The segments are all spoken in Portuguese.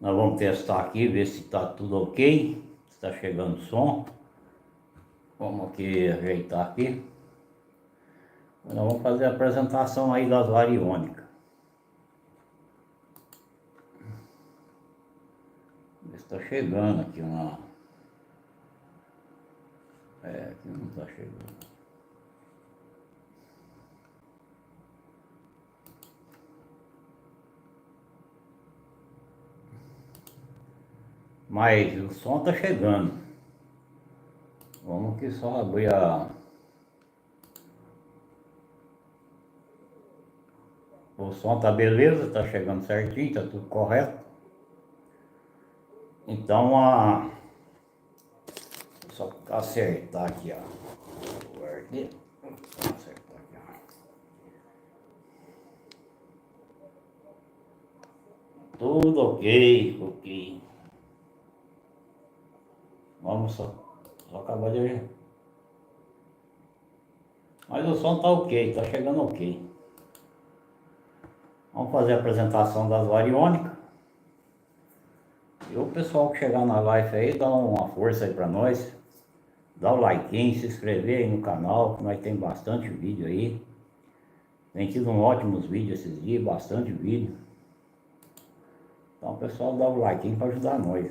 Nós vamos testar aqui, ver se está tudo ok, se está chegando o som. Vamos aqui ajeitar aqui. Nós vamos fazer a apresentação aí das variônicas. Ver se está chegando aqui uma... aqui não está chegando. Mas o som está chegando. Vamos aqui só abrir a... O som tá beleza, tá chegando certinho, tá tudo correto. Então, só acertar aqui, ó. Vou aqui. Acertar aqui, ó. Tudo ok. Vamos só acabar de ver. Mas o som tá ok, tá chegando ok. Vamos fazer a apresentação das variônicas. E o pessoal que chegar na live aí, dá uma força aí pra nós. Dá o like, se inscrever aí no canal, que nós tem bastante vídeo aí. Tem tido ótimos vídeos esses dias, bastante vídeo. Então o pessoal dá o like para ajudar nós.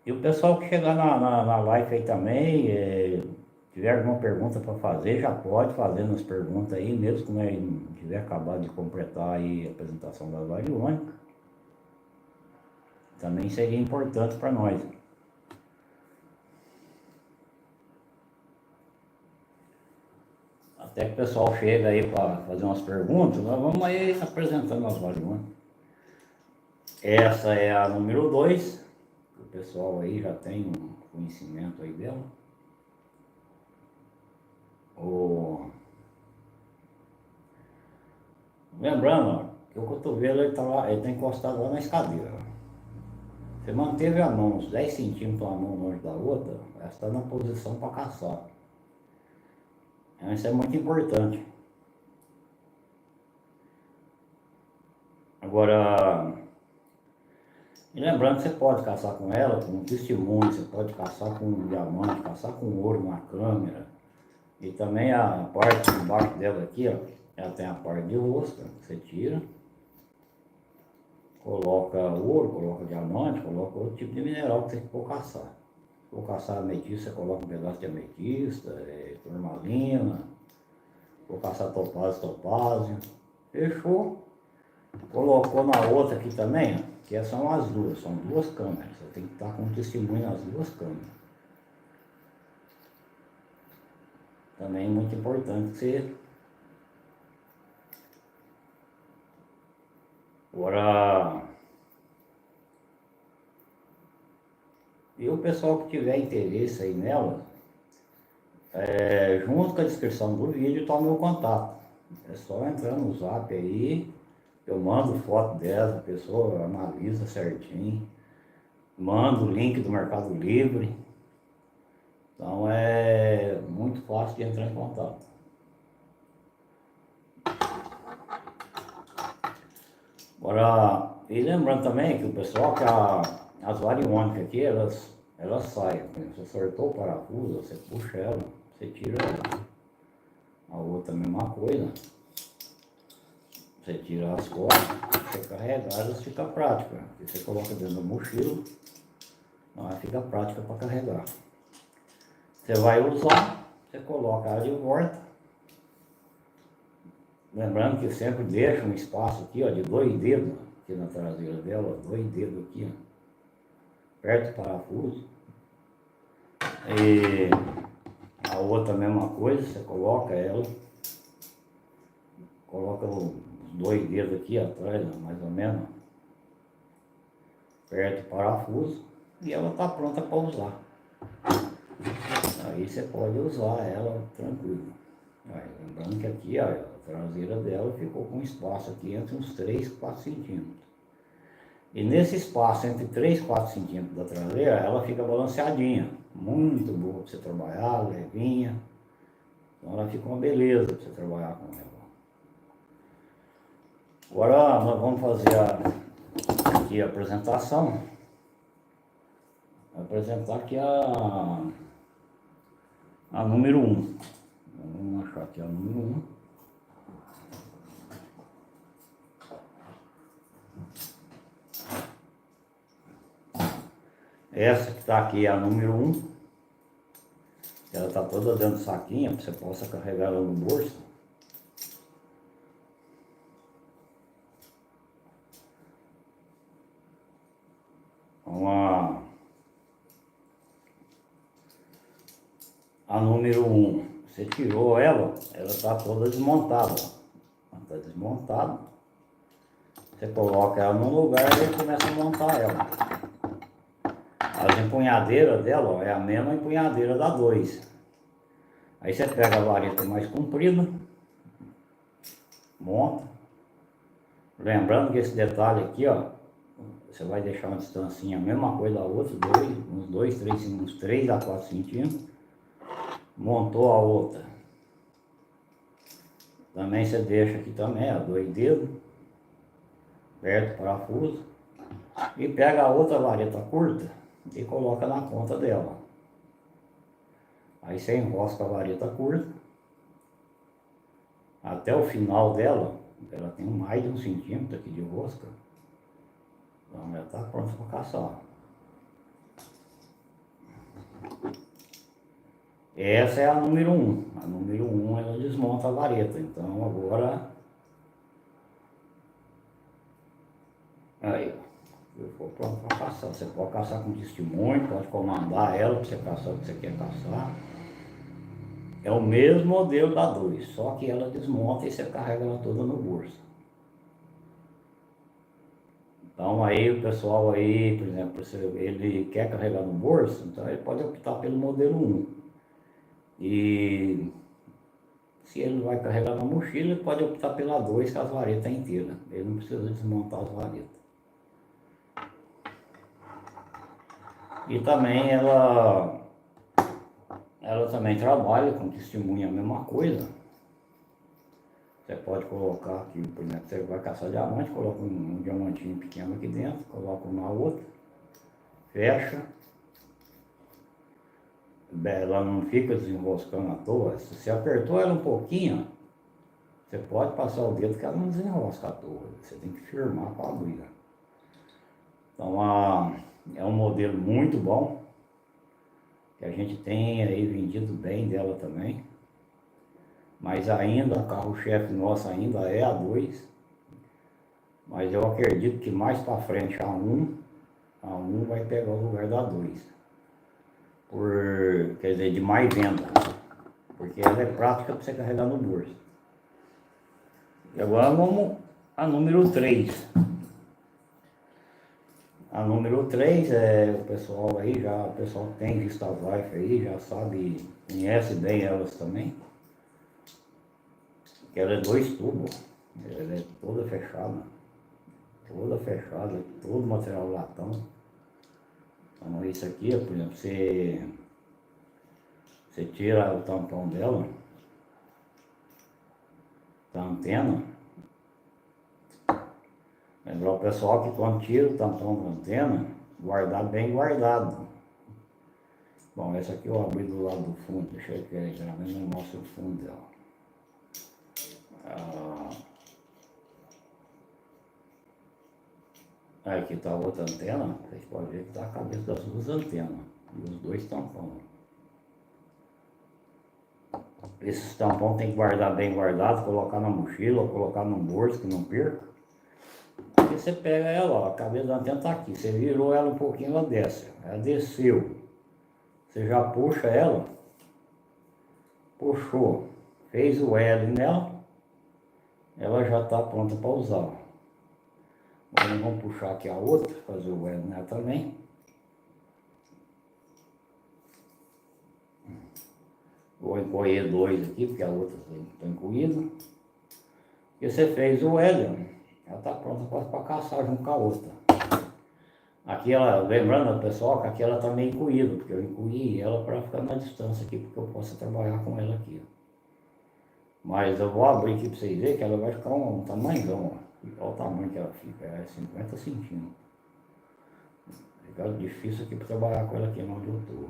E o pessoal que chegar na live aí também, tiver alguma pergunta para fazer, já pode fazer nas perguntas aí, mesmo que nós não tiver acabado de completar aí a apresentação das variônicas. Também seria importante para nós. Até que o pessoal chega aí para fazer umas perguntas, nós vamos aí apresentando as variônicas. Essa é a número 2, o pessoal aí já tem um conhecimento aí dela. Lembrando, ó, que o cotovelo ele tá encostado lá na escadeira. Você manteve a mão uns 10 centímetros uma mão longe da outra, ela está na posição para caçar. Então isso é muito importante. Agora, e lembrando que você pode caçar com ela, com testemunho, você pode caçar com um diamante, caçar com ouro na câmera. E também a parte de baixo dela aqui, ó, ela tem a parte de rosca, você tira. Coloca ouro, coloca diamante, coloca outro tipo de mineral que você for caçar. Se for caçar ametista, você coloca um pedaço de ametista, turmalina. Se for caçar topázio. Fechou. Colocou na outra aqui também, ó, que são as duas, são duas câmeras. Você tem que estar com testemunho nas duas câmeras. Também é muito importante que você... Agora... E o pessoal que tiver interesse aí nela, junto com a descrição do vídeo está o meu contato. É só entrar no zap aí, eu mando foto dela, a pessoa analisa certinho, mando o link do Mercado Livre. Então é muito fácil de entrar em contato. Agora, e lembrando também que o pessoal que as variônicas aqui, elas saem. Você acertou o parafuso, você puxa ela, você tira ela. A outra a mesma coisa. Você tira as costas, você carregar, elas fica prática. Você coloca dentro da mochila, ela fica prática para carregar. Você vai usar, você coloca ela de volta. Lembrando que sempre deixa um espaço aqui, ó, de 2 dedos aqui na traseira dela, 2 dedos aqui, ó, perto do parafuso. E a outra mesma coisa, você coloca ela, coloca os 2 dedos aqui atrás, mais ou menos, perto do parafuso, e ela está pronta para usar. Aí você pode usar ela tranquilo. Aí, lembrando que aqui, ó, a traseira dela ficou com espaço aqui entre uns 3 e 4 centímetros. E nesse espaço entre 3 e 4 centímetros da traseira, ela fica balanceadinha. Muito boa para você trabalhar, levinha. Então ela fica uma beleza para você trabalhar com ela. Agora nós vamos fazer aqui a apresentação. Vou apresentar aqui a número 1. Vamos achar aqui a número 1. Essa que está aqui é a número 1. Ela está toda dentro do saquinho, para você possa carregar ela no bolso. A número 1, você tirou ela está toda desmontada. Ela está desmontada. Você coloca ela num lugar e começa a montar ela. As empunhadeiras dela, ó, é a mesma empunhadeira da 2. Aí você pega a vareta mais comprida, monta. Lembrando que esse detalhe aqui, ó, você vai deixar uma distância a mesma coisa da outra, uns 3 a 4 centímetros. Montou a outra. Também você deixa aqui também, ó, 2 dedos, aperta o parafuso e pega a outra vareta curta e coloca na ponta dela. Aí você enrosca a vareta curta até o final dela. Ela tem mais de 1 centímetro aqui de rosca. Então ela está pronta para caçar. Essa é a número 1. A número 1 ela desmonta a vareta. Então agora... Aí, eu vou pronto para caçar. Você pode caçar com testemunho, pode comandar ela para você caçar o que você quer caçar. É o mesmo modelo da 2, só que ela desmonta e você carrega ela toda no bolso. Então aí o pessoal aí, por exemplo, se ele quer carregar no bolso, então ele pode optar pelo modelo 1. E se ele vai carregar na mochila, ele pode optar pela 2, com as varetas inteiras. Ele não precisa desmontar as varetas. E também ela também trabalha com testemunha, a mesma coisa. Você pode colocar aqui, por exemplo, você vai caçar diamante, coloca um diamantinho pequeno aqui dentro, coloca uma outra, fecha. Ela não fica desenroscando à toa. Se você apertou ela um pouquinho, você pode passar o dedo que ela não desenrosca à toa. Você tem que firmar para abrir. Então é um modelo muito bom, que a gente tem aí vendido bem dela também. Mas ainda, o carro-chefe nosso ainda é a 2. Mas eu acredito que mais para frente a 1 vai pegar o lugar da 2. Quer dizer, de mais venda. Porque ela é prática para você carregar no bolso. E agora vamos a número 3. A número 3 é o pessoal aí, o pessoal que tem vista Life aí, já sabe, conhece bem elas também. Que ela é 2 tubos, ela é toda fechada, todo material latão. Então isso aqui, por exemplo, você tira o tampão dela, da antena. Lembrar o pessoal que quando tira o tampão da antena, guardar bem guardado. Bom, essa aqui eu abri do lado do fundo, deixa eu ver, geralmente não mostra o fundo dela. Aqui está a outra antena, vocês podem ver que está a cabeça das 2 antenas e os 2 tampões. Esses tampões tem que guardar bem guardado, colocar na mochila ou colocar no bolso que não perca. Aí você pega ela, ó, a cabeça da antena está aqui, você virou ela um pouquinho, ela desce. Ela desceu, você já puxa ela, puxou, fez o L nela, ela já está pronta para usar. Agora vamos puxar aqui a outra, fazer o L nela também. Vou encolher 2 aqui, porque a outra está incluída. E você fez o L, ela está pronta para caçar junto com a outra. Aqui ela, lembrando pessoal que aqui ela está meio incluída, porque eu incluí ela para ficar na distância aqui, porque eu posso trabalhar com ela aqui. Mas eu vou abrir aqui para vocês verem que ela vai ficar um tamanhão, ó. Olha o tamanho que ela fica, é 50 centímetros. Fica difícil aqui para trabalhar com ela aqui onde eu tô.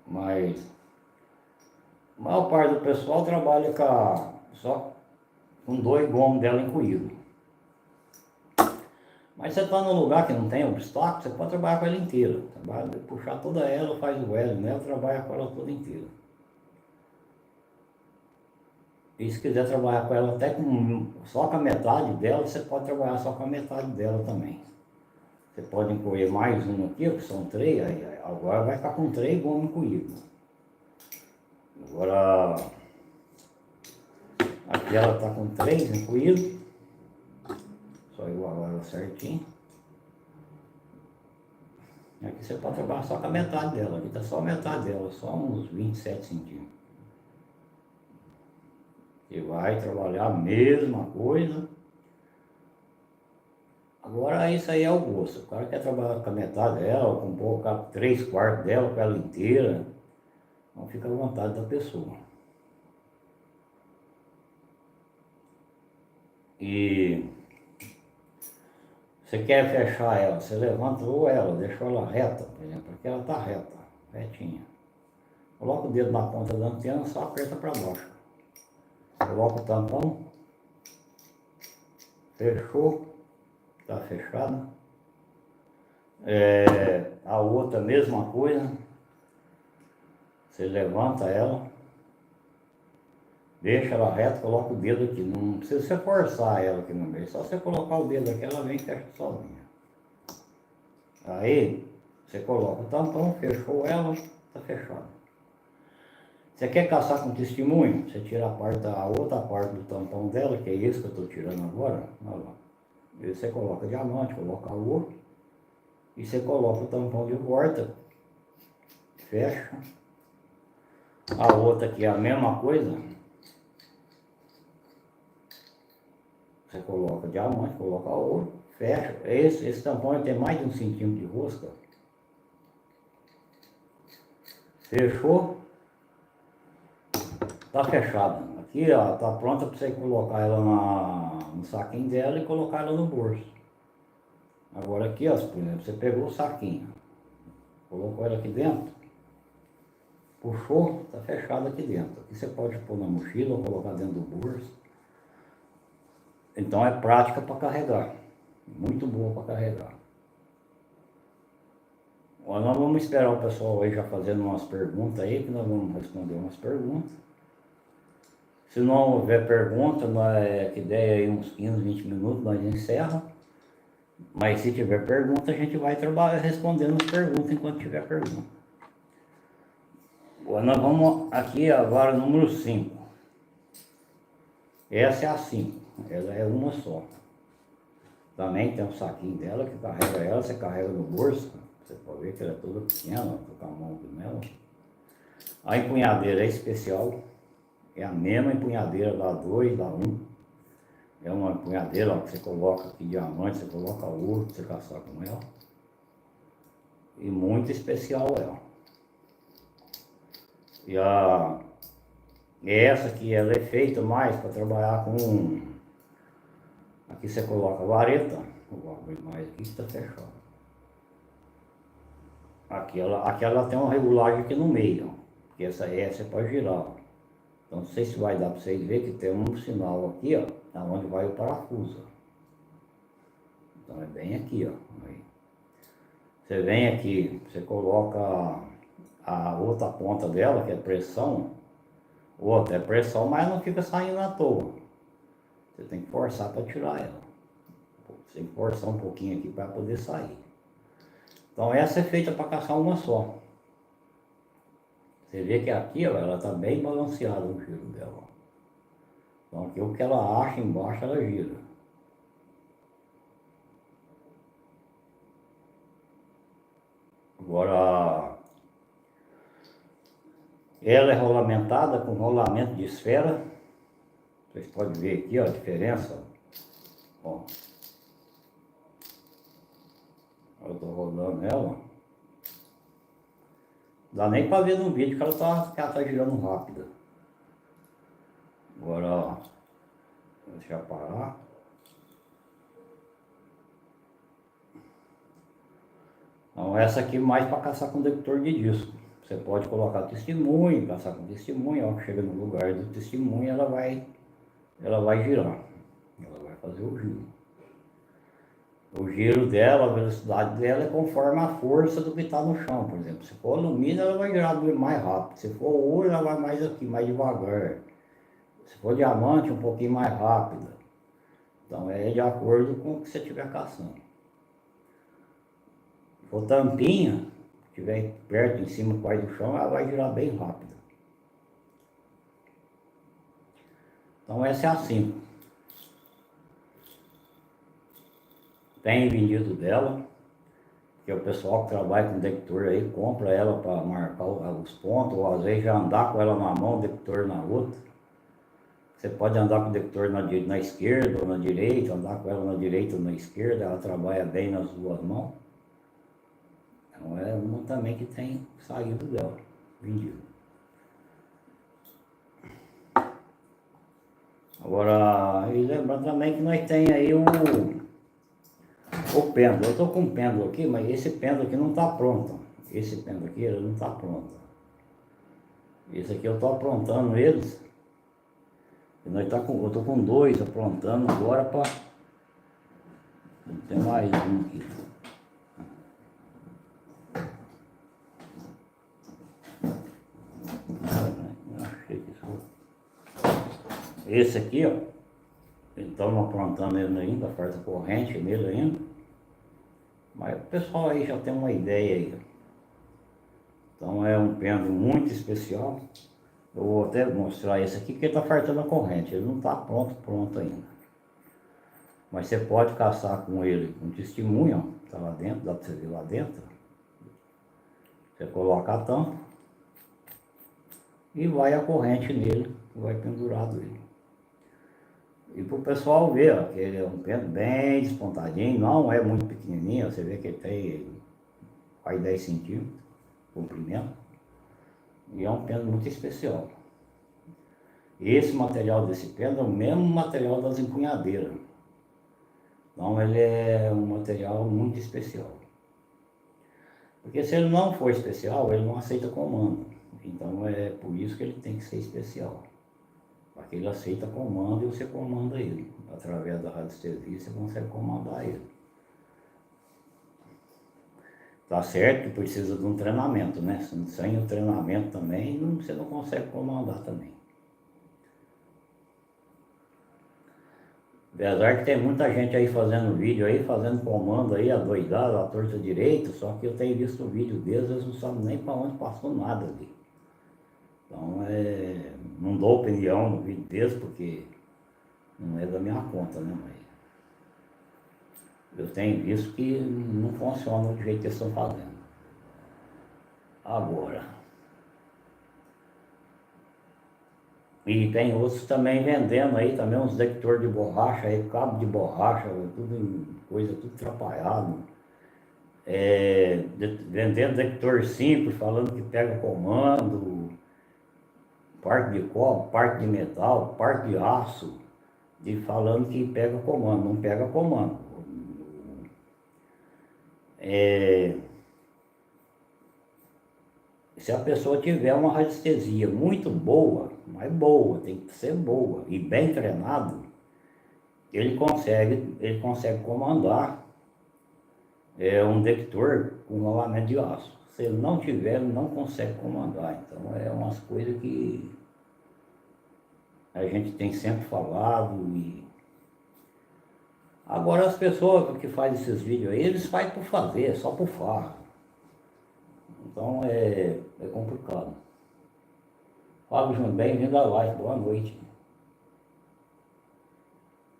Mas a maior parte do pessoal trabalha só com 2 gomos dela incluído. Mas você está num lugar que não tem obstáculo, você pode trabalhar com ela inteira. Puxar toda ela, faz o L nela, trabalha com ela toda inteira. E se quiser trabalhar com ela só com a metade dela, você pode trabalhar só com a metade dela também. Você pode incluir mais um aqui, que são 3, agora vai ficar com 3 gomos incluídos. Agora, aqui ela está com 3 incluídos. Só igualar ela certinho. Aqui você pode trabalhar só com a metade dela, aqui está só a metade dela, só uns 27 centímetros. E vai trabalhar a mesma coisa. Agora isso aí é o gosto. O cara quer trabalhar com a metade dela, ou com 3/4 dela, com ela inteira. Então fica à vontade da pessoa. E você quer fechar ela, você levantou ela, deixou ela reta, por exemplo, aqui ela está reta, retinha. Coloca o dedo na ponta da antena, só aperta para baixo. Coloca o tampão, fechou, está fechado. A outra mesma coisa, você levanta ela, deixa ela reta, coloca o dedo aqui, não precisa você forçar ela aqui no meio, só você colocar o dedo aqui, ela vem e fecha sozinha. Aí, você coloca o tampão, fechou ela, está fechado. Você quer caçar com testemunho? Você tira a outra parte do tampão dela, que é esse que eu estou tirando agora, olha lá. E você coloca diamante, coloca ouro, e você coloca o tampão de volta, fecha. A outra aqui é a mesma coisa. Você coloca diamante, coloca ouro, fecha. Esse tampão tem mais de 1 centímetro de rosca. Fechou. Tá fechada. Aqui, ó, tá pronta para você colocar ela no saquinho dela e colocar ela no bolso. Agora aqui, ó, por exemplo, você pegou o saquinho, colocou ela aqui dentro, puxou, tá fechado aqui dentro. Aqui você pode pôr na mochila ou colocar dentro do bolso. Então é prática para carregar, muito boa para carregar. Agora nós vamos esperar o pessoal aí já fazendo umas perguntas aí, que nós vamos responder umas perguntas. Se não houver pergunta, que der aí uns 15, 20 minutos, nós encerra. Mas se tiver pergunta, a gente vai trabalhar respondendo as perguntas enquanto tiver pergunta. Bom, nós vamos aqui agora número 5. Essa é a 5, ela é uma só. Também tem um saquinho dela que carrega ela, você carrega no bolso. Você pode ver que ela é toda pequena, tô com a mão nela. A empunhadeira é especial. É a mesma empunhadeira da 2, da 1. É uma empunhadeira ó, que você coloca aqui diamante, você coloca ouro para você caçar com ela. E muito especial ela. E essa aqui ela é feita mais para trabalhar com... Aqui você coloca a vareta. Vou abrir mais aqui, está fechado. Aqui ela tem uma regulagem aqui no meio, ó. Porque essa você pode girar, ó. Então não sei se vai dar para vocês verem que tem um sinal aqui, ó, onde vai o parafuso. Então é bem aqui, ó. Aí. Você vem aqui, você coloca a outra ponta dela, que é pressão. Outra é pressão, mas não fica saindo à toa. Você tem que forçar para tirar ela. Você tem que forçar um pouquinho aqui para poder sair. Então essa é feita para caçar uma só. Você vê que aqui, ó, ela está bem balanceada o giro dela. Então aqui o que ela acha embaixo, ela gira. Agora, ela é rolamentada com rolamento de esfera. Vocês podem ver aqui ó, a diferença. Ó. Eu estou rodando ela. Dá nem para ver no vídeo que ela tá girando rápida. Agora, deixa já parar. Então essa aqui mais para caçar com detector de disco. Você pode colocar testemunho, caçar com testemunho, ó, chega no lugar do testemunho, ela vai girar. Ela vai fazer o giro. O giro dela, a velocidade dela é conforme a força do que está no chão, por exemplo. Se for alumínio, ela vai girar mais rápido. Se for ouro, ela vai mais aqui, mais devagar. Se for diamante, um pouquinho mais rápida. Então é de acordo com o que você estiver caçando. Se for tampinha, estiver perto, em cima, quase do chão, ela vai girar bem rápido. Então essa é a 5. Tem vendido dela, que o pessoal que trabalha com detector aí compra ela para marcar os pontos, ou às vezes já andar com ela na mão, o detector na outra. Você pode andar com o detector na esquerda ou na direita, andar com ela na direita ou na esquerda, ela trabalha bem nas duas mãos. Então é uma também que tem saído dela, vendido. Agora, e lembrando também que nós tem aí o pêndulo. Eu estou com um pêndulo aqui, mas esse pêndulo aqui não está pronto. Esse pêndulo aqui ele não está pronto. Esse aqui eu estou aprontando eles. Eu estou com 2 aprontando agora para... Tem mais um aqui. Esse aqui, ó. Estamos aprontando ele ainda, falta corrente nele ainda. Mas o pessoal aí já tem uma ideia aí. Então é um pêndulo muito especial. Eu vou até mostrar esse aqui, porque está faltando a corrente. Ele não está pronto ainda. Mas você pode caçar com ele com testemunho, ó. Está lá dentro, dá para você ver lá dentro. Você coloca a tampa e vai a corrente nele, vai pendurado ele. E para o pessoal ver, ó, que ele é um pêndulo bem despontadinho, não é muito pequenininho, você vê que ele tem quase 10 centímetros de comprimento. E é um pêndulo muito especial. Esse material desse pêndulo é o mesmo material das empunhadeiras. Então ele é um material muito especial. Porque se ele não for especial, ele não aceita comando. Então é por isso que ele tem que ser especial. Para que ele aceita comando e você comanda ele. Através da radiestesia você consegue comandar ele. Tá certo que precisa de um treinamento, né? Sem o treinamento também, você não consegue comandar também. Apesar que tem muita gente aí fazendo vídeo aí, fazendo comando aí, adoidado, à torta direito, só que eu tenho visto o vídeo deles, eles não sabem nem para onde passou nada ali. Então não dou opinião no vídeo deles, porque não é da minha conta, né? Mas eu tenho visto que não funciona do jeito que eles estão fazendo. Agora. E tem outros também vendendo aí, também uns detectores de borracha aí, cabo de borracha, tudo coisa, tudo atrapalhado. Vendendo detector simples, falando que pega comando, parte de cobre, parte de metal, parte de aço, falando que pega comando, não pega comando. Se a pessoa tiver uma radiestesia muito boa, mas boa, tem que ser boa e bem treinado, ele consegue comandar um detector com rolamento de aço. Se ele não tiver, ele não consegue comandar. Então é umas coisas que a gente tem sempre falado. Agora as pessoas que fazem esses vídeos aí, eles fazem por fazer, só por farra. Então é complicado. Fábio Júnior, bem-vindo à live, boa noite.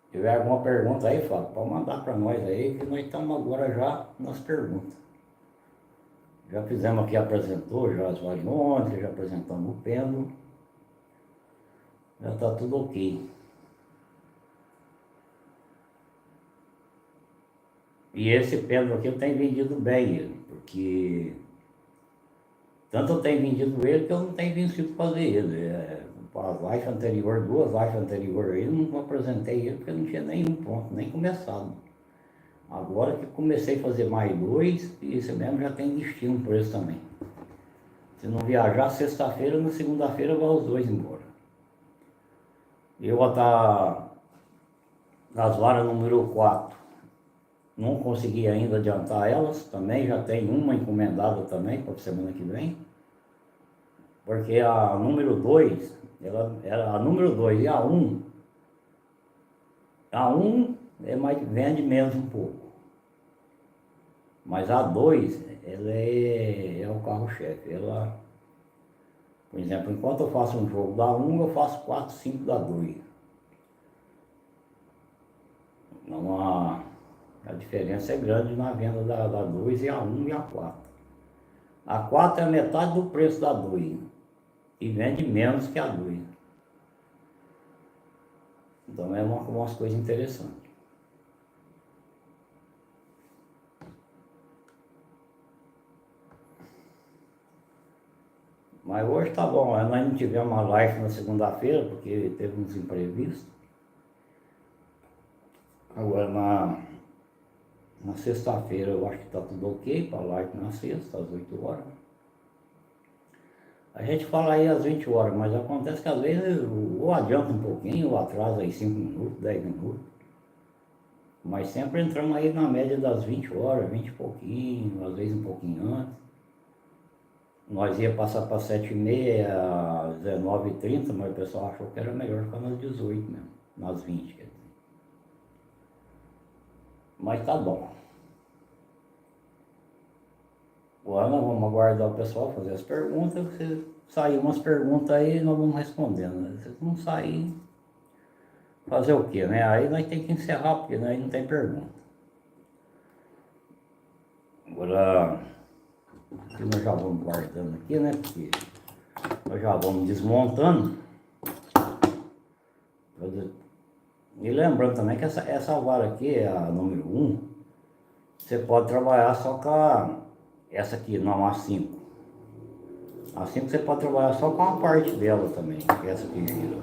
Se tiver alguma pergunta aí, Fábio, pode mandar para nós aí, que nós estamos agora já nas perguntas. Já fizemos aqui, apresentou já as variônicas, já apresentamos o pêndulo. Já está tudo ok. E esse pêndulo aqui eu tenho vendido bem ele, porque tanto eu tenho vendido ele que eu não tenho vencido fazer ele. as lives anteriores, 2 lives anteriores aí, não apresentei ele porque não tinha nenhum pronto, nem começado. Agora que comecei a fazer mais 2, e isso mesmo já tem destino por isso também. Se não viajar sexta-feira, na segunda-feira vai os 2 embora. Eu vou estar nas varas número 4. Não consegui ainda adiantar elas, também já tem uma encomendada também para a semana que vem. Porque a número 2, ela era a número 2 e a 1 é mais, vende menos um pouco. Mas a 2, ela é o carro-chefe. Ela, por exemplo, enquanto eu faço um jogo da 1, eu faço 4, 5 da 2. Então a diferença é grande na venda da 2 e a 1 e a 4. A 4 é a metade do preço da 2 e vende menos que a 2. Então é umas coisas interessantes. Mas hoje tá bom, nós não tivemos uma live na segunda-feira porque teve uns imprevistos. Agora na sexta-feira eu acho que tá tudo ok para live na sexta, às 8 horas. A gente fala aí às 20 horas, mas acontece que às vezes ou adianta um pouquinho, ou atrasa aí 5 minutos, 10 minutos. Mas sempre entramos aí na média das 20 horas, 20 e pouquinho, às vezes um pouquinho antes. Nós ia passar para 7h30, 19h30, mas o pessoal achou que era melhor ficar nas 18 mesmo, nas 20, quer dizer. Mas tá bom. Agora nós vamos aguardar o pessoal fazer as perguntas. Se sair umas perguntas aí, nós vamos respondendo. Se não sair, fazer o quê, né? Aí nós temos que encerrar, porque aí não tem pergunta. Agora, aqui nós já vamos guardando aqui, né? Porque nós já vamos desmontando. E lembrando também que essa vara aqui é a número 1. Você pode trabalhar só com essa aqui, não a 5. A 5 você pode trabalhar só com uma parte dela também, essa que gira.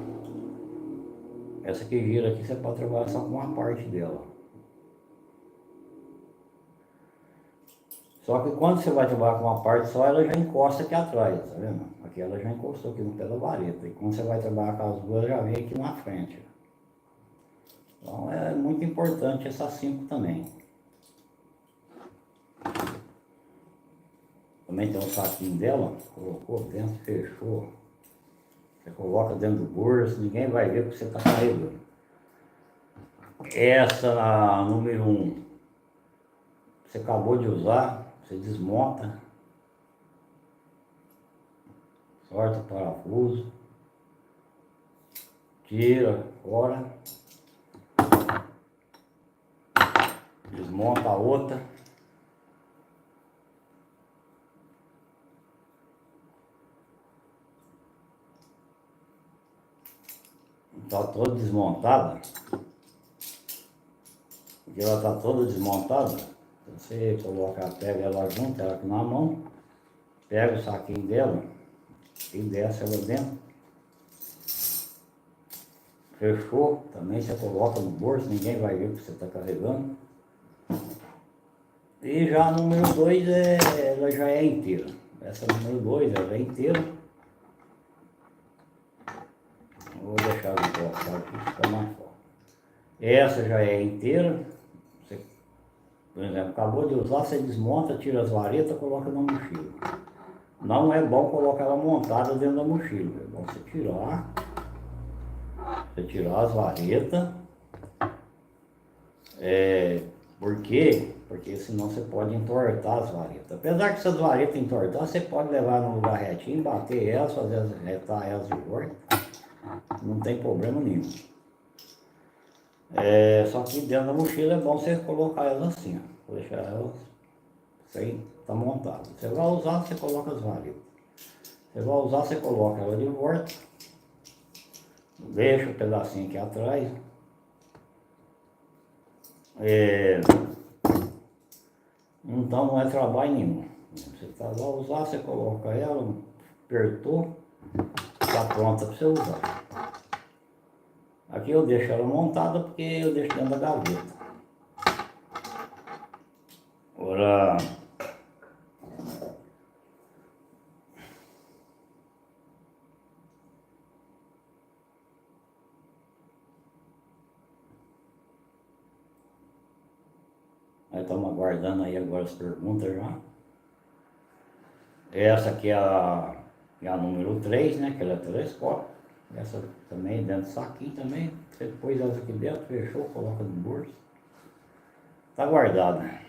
Essa que gira aqui você pode trabalhar só com uma parte dela. Só que quando você vai trabalhar com uma parte só, ela já encosta aqui atrás, tá vendo? Aqui ela já encostou aqui no pé da vareta. E quando você vai trabalhar com as duas, ela já vem aqui na frente. Então é muito importante essa 5 também. Também tem um saquinho dela, colocou dentro, fechou. Você coloca dentro do bolso, ninguém vai ver o que você está carregando. Essa, a número 1, você acabou de usar, você desmonta, sorta o parafuso, tira fora, desmonta a outra. Está toda desmontada, porque ela está toda desmontada. Você coloca, pega ela junto, ela aqui na mão, pega o saquinho dela e desce ela dentro. Fechou, também você coloca no bolso, ninguém vai ver o que você está carregando. E já a número 2 ela já é inteira. Essa número 2 ela é inteira. Vou deixar de colocar aqui, fica mais forte. Essa já é inteira. Você, por exemplo, acabou de usar, você desmonta, tira as varetas, coloca na mochila. Não é bom colocar ela montada dentro da mochila. É bom você tirar as varetas. Por quê? Porque senão você pode entortar as varetas. Apesar que essas varetas entortar, você pode levar num lugar retinho, bater elas, retar elas de volta. Não tem problema nenhum. Só que dentro da mochila é bom você colocar elas assim, ó. Deixar elas sem estar montado. Você vai usar, você coloca as varetas. Você vai usar, você coloca ela de volta. Deixa o pedacinho aqui atrás. Então não é trabalho nenhum. Você vai usar, você coloca ela, apertou, deixar pronta para você usar. Aqui eu deixo ela montada porque eu deixo dentro da gaveta. Agora, nós estamos aguardando aí agora as perguntas já. Essa aqui é a número 3, né? Que ela é telescópio. Essa também dentro do saquinho também. Você pôs essa aqui dentro, fechou, coloca no bolso. Tá guardada.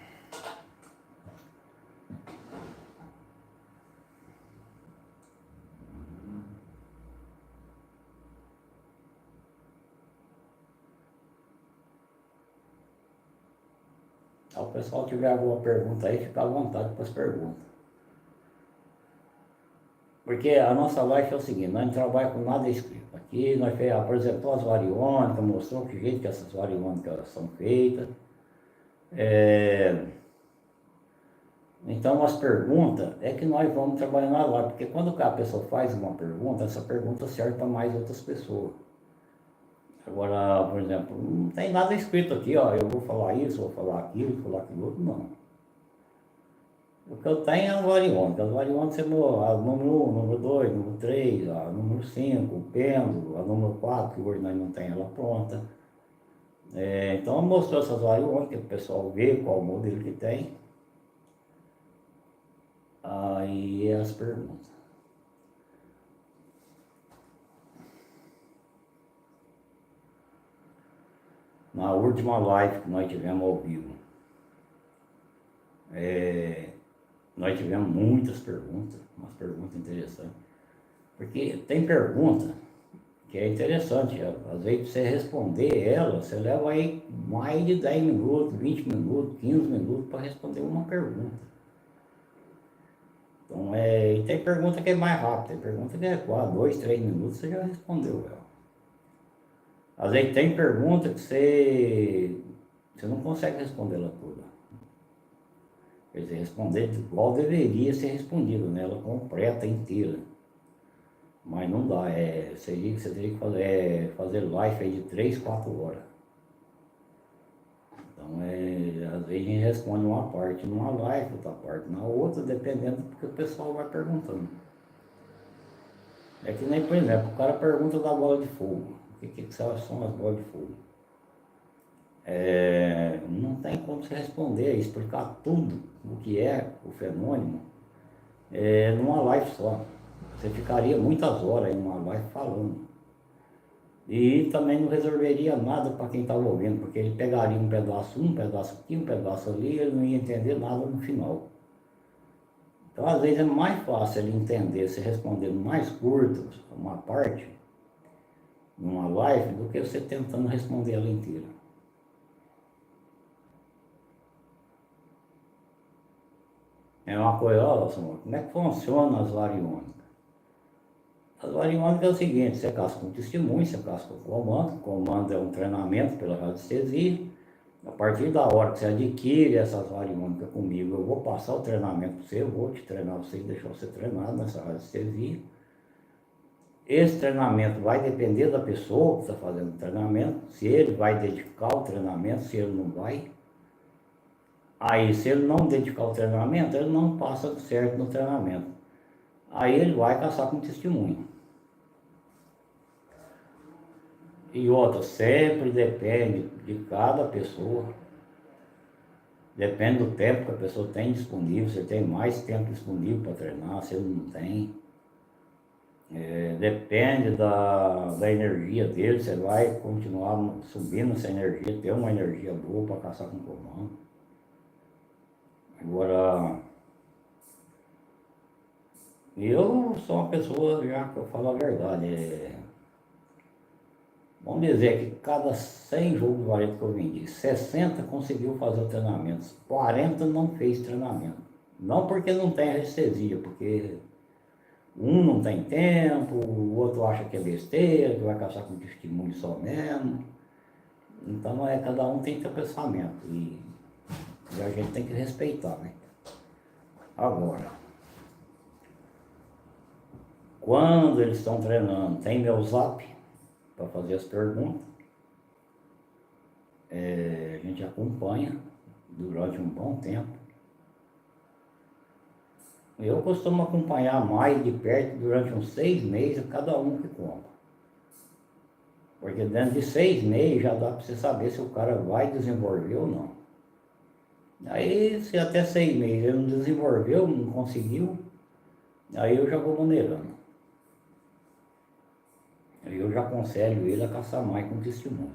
Se o pessoal tiver alguma pergunta aí, fica à vontade para as perguntas. Porque a nossa live é o seguinte, nós não trabalhamos com nada escrito. Aqui nós apresentou as variônicas, mostrou que jeito que essas variônicas são feitas. Então as perguntas é que nós vamos trabalhar na live, porque quando a pessoa faz uma pergunta, essa pergunta serve para mais outras pessoas. Agora, por exemplo, não tem nada escrito aqui, ó, eu vou falar isso, vou falar aquilo, vou falar aquilo outro, não. O que eu tenho é a variônica. As variônicas, a número 1, número 2, número 3, a número 5, o pêndulo, a número 4, que hoje nós não temos ela pronta. Então mostrou essas variônicas para o pessoal ver qual modelo que tem. Aí as perguntas. Na última live que nós tivemos ao vivo, nós tivemos muitas perguntas, umas perguntas interessantes. Porque tem pergunta que é interessante, às vezes você responder ela, você leva aí mais de 10 minutos, 20 minutos, 15 minutos para responder uma pergunta. Então, e tem pergunta que é mais rápida, tem pergunta que é 4, 2, 3 minutos, você já respondeu ela. Às vezes tem pergunta que você não consegue responder ela toda. Quer dizer, responder igual deveria ser respondido, né? Ela completa, inteira. Mas não dá, você teria que fazer live aí de 3, 4 horas. Então, às vezes a gente responde uma parte numa live, outra parte na outra, dependendo do que o pessoal vai perguntando. É que nem, por exemplo, o cara pergunta da bola de fogo. O que são as bolas de fogo? Não tem como você responder, explicar tudo o que é o fenômeno numa live só. Você ficaria muitas horas em uma live falando. E também não resolveria nada para quem estava ouvindo, porque ele pegaria um pedaço aqui, um pedaço ali, e ele não ia entender nada no final. Então, às vezes, é mais fácil ele entender, se respondendo mais curto, uma parte, numa live, do que você tentando responder ela inteira. É uma coisa, olha, senhor, como é que funciona as variônicas? As variônicas é o seguinte, você casca um testemunho, você casca o comando é um treinamento pela radiestesia. A partir da hora que você adquire essas variônicas comigo, eu vou passar o treinamento para você, eu vou te treinar você, deixar você treinado nessa radiestesia. Esse treinamento vai depender da pessoa que está fazendo o treinamento, se ele vai dedicar o treinamento, se ele não vai. Aí, se ele não dedicar o treinamento, ele não passa certo no treinamento. Aí ele vai caçar com testemunho. E outra, sempre depende de cada pessoa. Depende do tempo que a pessoa tem disponível. Você tem mais tempo disponível para treinar, se ele não tem. Depende da energia dele. Você vai continuar subindo essa energia, ter uma energia boa para caçar com comando. Agora, eu sou uma pessoa, já que eu falo a verdade, vamos dizer que cada 100 jogos de vareta que eu vendi, 60 conseguiu fazer o treinamento, 40 não fez treinamento. Não porque não tem anestesia, porque um não tem tempo, o outro acha que é besteira, que vai caçar com testemunho só mesmo. Então cada um tem seu pensamento e a gente tem que respeitar, né? Agora, quando eles estão treinando, tem meu zap para fazer as perguntas. A gente acompanha durante um bom tempo. Eu costumo acompanhar mais de perto durante uns 6 meses cada um que compra. Porque dentro de 6 meses já dá para você saber se o cara vai desenvolver ou não. Aí, se até 6 meses ele não desenvolveu, não conseguiu, aí eu já vou maneirando. Aí eu já aconselho ele a caçar mais com testemunho.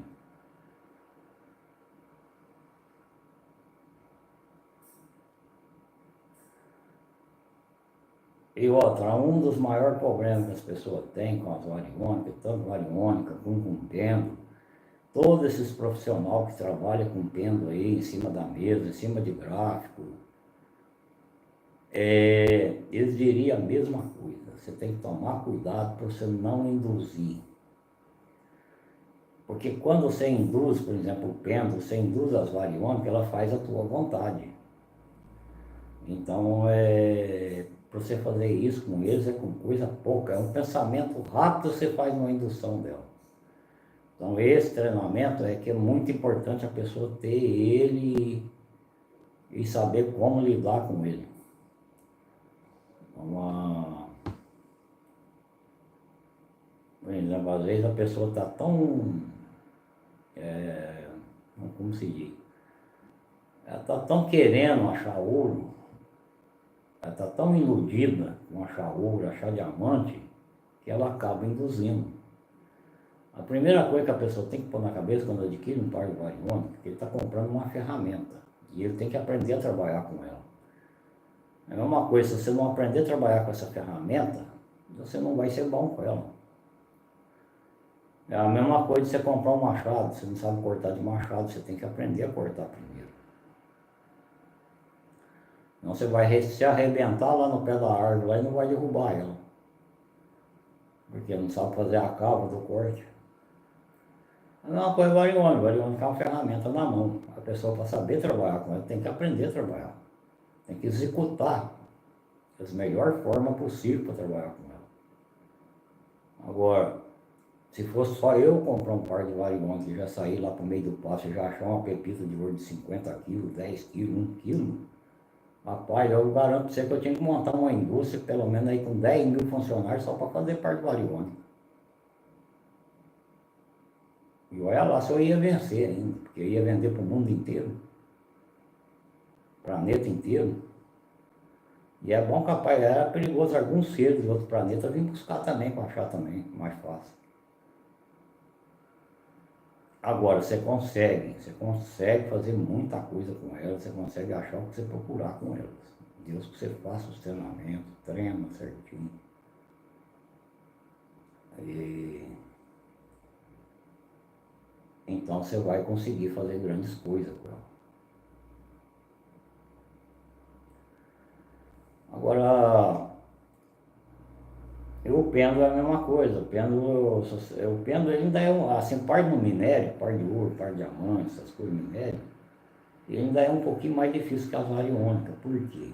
E outra, um dos maiores problemas que as pessoas têm com as variônicas, tanto variônica como com pêndulo, todos esses profissionais que trabalham com pêndulo aí em cima da mesa, em cima de gráfico, eles diriam a mesma coisa. Você tem que tomar cuidado para você não induzir. Porque quando você induz, por exemplo, o pêndulo, você induz as variônicas, ela faz a tua vontade. Então, para você fazer isso com eles é com coisa pouca, é um pensamento rápido, você faz uma indução dela. Então, esse treinamento é que é muito importante a pessoa ter ele e saber como lidar com ele. Por exemplo, às vezes a pessoa está tão, como se diz, ela está tão querendo achar ouro, ela está tão iludida com achar ouro, achar diamante, que ela acaba induzindo. A primeira coisa que a pessoa tem que pôr na cabeça quando adquire um par de variônica é que ele está comprando uma ferramenta e ele tem que aprender a trabalhar com ela. É a mesma coisa, se você não aprender a trabalhar com essa ferramenta, você não vai ser bom com ela. É a mesma coisa de você comprar um machado, você não sabe cortar de machado, você tem que aprender a cortar primeiro. Senão você vai se arrebentar lá no pé da árvore lá e não vai derrubar ela. Porque não sabe fazer a cava do corte. A mesma coisa variônica. Variônica é uma ferramenta na mão. A pessoa, para saber trabalhar com ela, tem que aprender a trabalhar. Tem que executar das melhores formas possível para trabalhar com ela. Agora, se fosse só eu comprar um par de variônica e já sair lá para o meio do pasto e já achar uma pepita de ouro de 50 quilos, 10 quilos, 1 quilo, rapaz, eu garanto para você que eu tinha que montar uma indústria, pelo menos aí com 10 mil funcionários só para fazer par de variônica. E olha lá se eu ia vencer ainda, porque eu ia vender para o mundo inteiro, planeta inteiro. E é bom, capaz, era perigoso alguns seres de outro planeta vir buscar também, para achar também, mais fácil. Agora, você consegue fazer muita coisa com elas, você consegue achar o que você procurar com elas. Deus que você faça os treinamentos, treina certinho. Então você vai conseguir fazer grandes coisas com ela. Agora, o pêndulo é a mesma coisa. O pêndulo ele ainda é, assim, par no minério, par de ouro, par de diamante, essas coisas de minério, ele ainda é um pouquinho mais difícil que as variônicas. Por quê?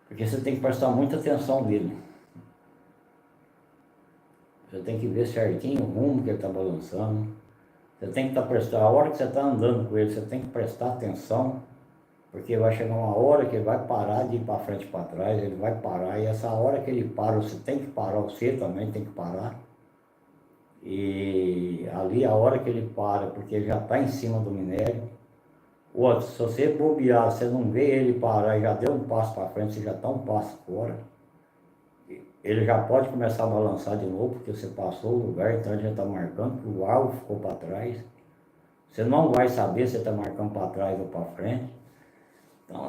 Porque você tem que prestar muita atenção nele. Você tem que ver certinho o rumo que ele está balançando. Você tem que estar prestando, a hora que você está andando com ele, você tem que prestar atenção, porque vai chegar uma hora que ele vai parar de ir para frente e para trás, ele vai parar, e essa hora que ele para, você tem que parar, você também tem que parar. E ali a hora que ele para, porque ele já está em cima do minério. Outro, se você bobear, você não vê ele parar e já deu um passo para frente, você já está um passo fora, ele já pode começar a balançar de novo, porque você passou o lugar, então ele já está marcando que o alvo ficou para trás. Você não vai saber se está marcando para trás ou para frente. Então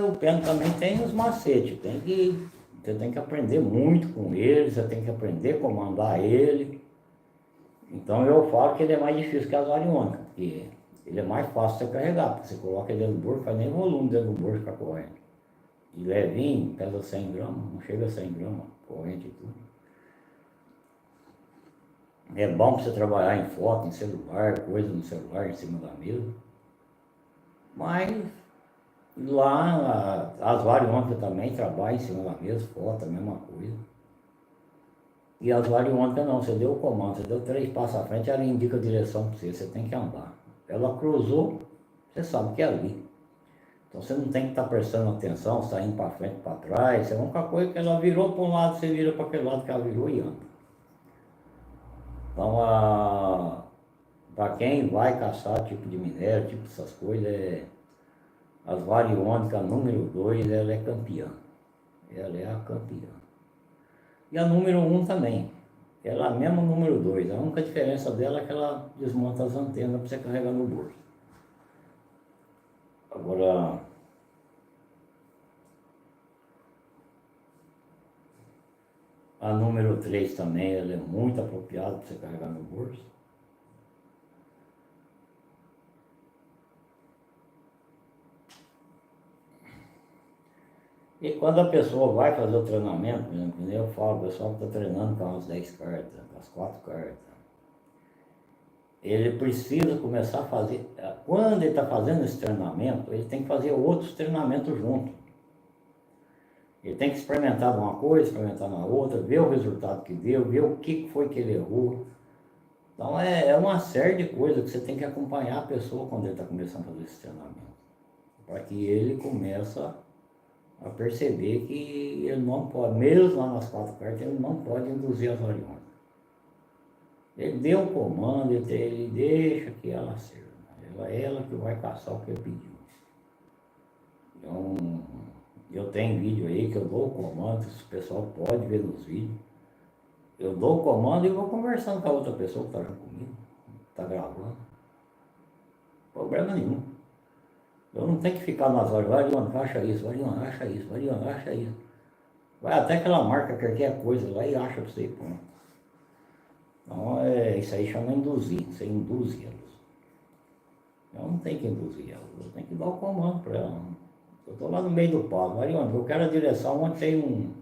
o pêndulo também tem os macetes, você tem que aprender muito com ele, você tem que aprender a comandar ele. Então eu falo que ele é mais difícil que as variônicas, porque ele é mais fácil de você carregar, porque você coloca ele dentro do bolso, faz nem volume dentro do bolso para corrente. E levinho, pesa 100 gramas, não chega a 100 gramas, corrente e tudo. É bom para você trabalhar em foto, em celular, coisa no celular, em cima da mesa. Mas lá as variônicas também trabalham em cima da mesa, foto, a mesma coisa. E as variônicas não, você deu o comando, você deu 3 passos à frente, ela indica a direção para você, você tem que andar. Ela cruzou, você sabe que é ali. Então você não tem que estar prestando atenção, saindo para frente, para trás. É a única coisa que ela virou para um lado, você vira para aquele lado que ela virou e anda. Então, para quem vai caçar tipo de minério, tipo essas coisas, as variônicas número 2, ela é campeã. Ela é a campeã. E a número 1 também. Ela é a mesma número 2. A única diferença dela é que ela desmonta as antenas para você carregar no bolso. Agora, a número 3 também, ela é muito apropriada para você carregar no bolso. E quando a pessoa vai fazer o treinamento, por exemplo, eu falo, o pessoal que está treinando com as 10 cartas, com as 4 cartas, ele precisa começar a fazer, quando ele está fazendo esse treinamento, ele tem que fazer outros treinamentos junto. Ele tem que experimentar uma coisa, experimentar na outra, ver o resultado que deu, ver o que foi que ele errou. Então é uma série de coisas que você tem que acompanhar a pessoa quando ele está começando a fazer esse treinamento. Para que ele comece a perceber que ele não pode, mesmo lá nas 4 cartas, ele não pode induzir as variônicas. Ele deu o comando, ele deixa que ela sirva. Ela que vai caçar o que ele pediu. Então, eu tenho vídeo aí que eu dou o comando, o pessoal pode ver nos vídeos. Eu dou o comando e vou conversando com a outra pessoa que está junto comigo, está gravando. Problema nenhum. Eu não tenho que ficar nas horas, Variônica, acha isso, Variônica, acha isso, Variônica, acha isso. Vai até que ela marca qualquer coisa lá e acha para você, pronto. Então, isso aí chama induzir, você induz elas. Eu não tenho que induzir elas, eu tenho que dar o comando para ela. Eu estou lá no meio do palco, Variônica, eu quero a direção onde tem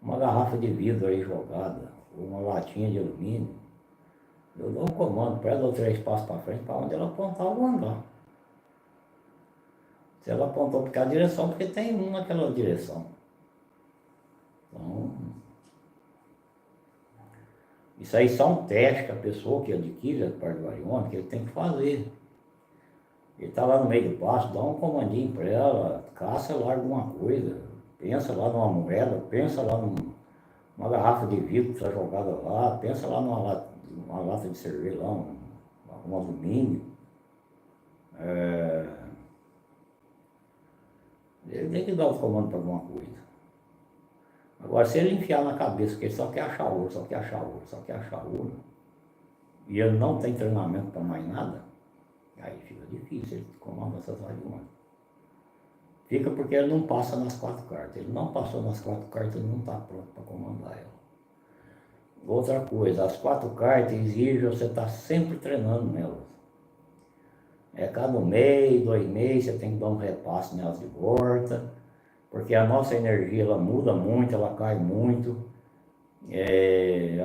uma garrafa de vidro aí jogada, ou uma latinha de alumínio. Eu dou um comando para ela, dou 3 passos para frente, para onde ela apontar, eu vou andar. Se ela apontou para aquela direção, porque tem um naquela direção. Então, isso aí só um teste que a pessoa que adquire a parte do variônica, ele tem que fazer. Ele está lá no meio do pasto, dá um comandinho para ela, caça lá alguma coisa, pensa lá numa moeda, pensa lá numa garrafa de vidro que está jogada lá, pensa lá numa lata de cerveja lá, um alumínio. Ele tem que dar os comandos para alguma coisa. Agora, se ele enfiar na cabeça que ele só quer achar ouro, só quer achar ouro, só quer achar ouro, e ele não tem treinamento para mais nada, aí fica difícil ele comandar essas variônicas. Fica porque ele não passa nas 4 cartas. Ele não passou nas 4 cartas, ele não está pronto para comandar ela. Outra coisa, as 4 cartas exigem você estar sempre treinando nelas. Cada mês, 2 meses, você tem que dar um repasse nelas de volta, porque a nossa energia ela muda muito, ela cai muito.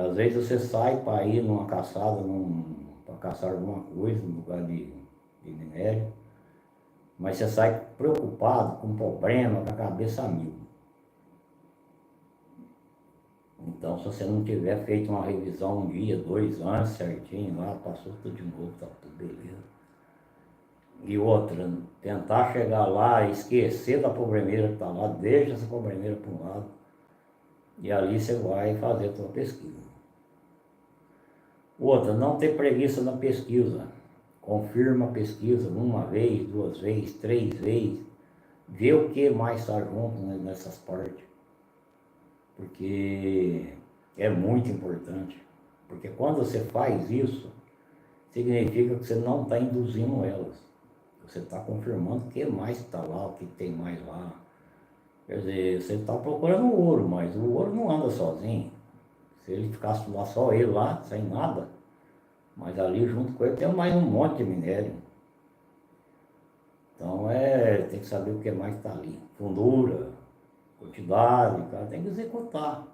Às vezes você sai para ir numa caçada, para caçar alguma coisa no lugar de minério, mas você sai preocupado, com problema, com a cabeça a mil. Então, se você não tiver feito uma revisão um dia, 2 anos certinho, lá passou tudo de novo, tá tudo beleza. E outra, tentar chegar lá e esquecer da problemeira que está lá, deixa essa problemeira para um lado, e ali você vai fazer a sua pesquisa. Outra, não ter preguiça na pesquisa. Confirma a pesquisa 1 vez, 2 vezes, 3 vezes. Vê o que mais está junto nessas partes. Porque é muito importante. Porque quando você faz isso, significa que você não está induzindo elas. Você está confirmando o que mais está lá, o que tem mais lá. Quer dizer, você está procurando ouro, mas o ouro não anda sozinho. Se ele ficasse lá só ele lá, sem nada, mas ali junto com ele tem mais um monte de minério. Então tem que saber o que mais está ali. Fundura, quantidade, o cara tem que executar.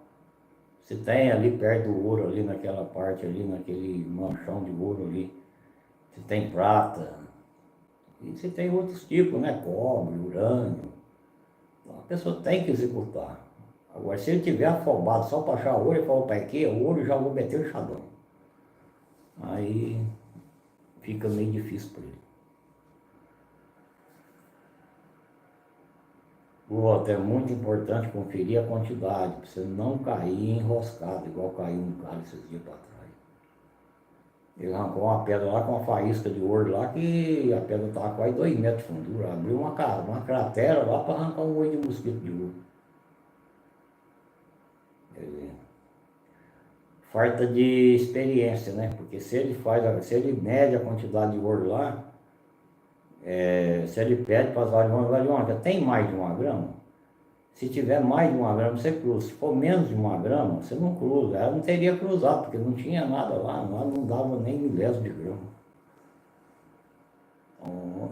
Se tem ali perto do ouro, ali naquela parte ali, naquele manchão de ouro ali, se tem prata, e se tem outros tipos, né? Cobre, urânio. Então a pessoa tem que executar. Agora, se ele tiver afobado só para achar ouro, ele fala, pai, que é ouro, já vou meter o chadão. Aí fica meio difícil para ele. O outro, é muito importante conferir a quantidade, para você não cair enroscado, igual caiu um cara esses dias para trás. Ele arrancou uma pedra lá com uma faísca de ouro lá, que a pedra estava quase 2 metros de fundura. Abriu uma cratera lá para arrancar um olho de mosquito de ouro. Quer dizer, falta de experiência, né? Porque se ele mede a quantidade de ouro lá, se ele pede para as variônicas, tem mais de 1 grama? Se tiver mais de 1 grama, você cruza. Se for menos de 1 grama, você não cruza. Ela não teria cruzado, porque não tinha nada lá não dava nem milésimo de grama. Então,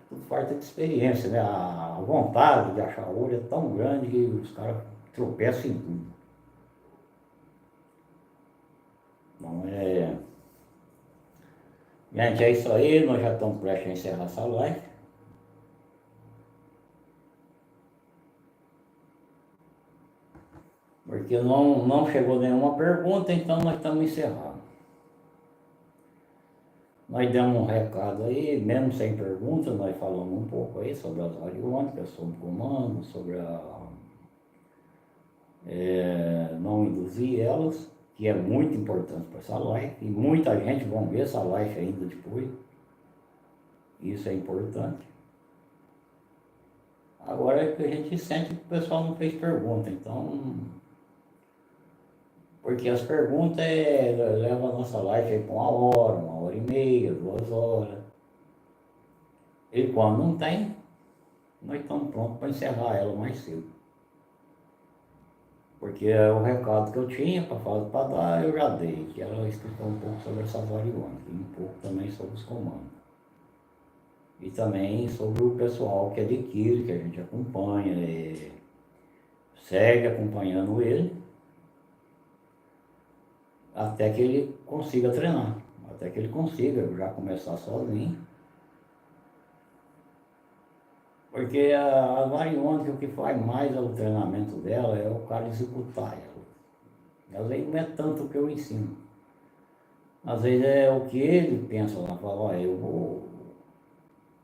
tudo falta de experiência, né? A vontade de achar ouro é tão grande que os caras tropeçam em tudo. Então, gente, é isso aí, nós já estamos prestes a encerrar essa live. Porque não chegou nenhuma pergunta, então nós estamos encerrando. Nós demos um recado aí, mesmo sem pergunta, nós falamos um pouco aí sobre as variônicas, sobre o comando, sobre não induzir elas, que é muito importante para essa live, e muita gente vai ver essa live ainda depois. Isso é importante. Agora é que a gente sente que o pessoal não fez pergunta, então... Porque as perguntas levam a nossa live aí para 1 hora, 1 hora e meia, 2 horas. E quando não tem, nós estamos prontos para encerrar ela mais cedo. Porque o recado que eu tinha para dar, eu já dei, que ela explicou um pouco sobre essa variônica, e um pouco também sobre os comandos. E também sobre o pessoal que adquire, que a gente acompanha, segue acompanhando ele, até que ele consiga treinar, até que ele consiga já começar sozinho. Porque a variônica, o que faz mais o treinamento dela é o cara executar ela. Às vezes não é tanto o que eu ensino. Às vezes é o que ele pensa lá, fala, olha, eu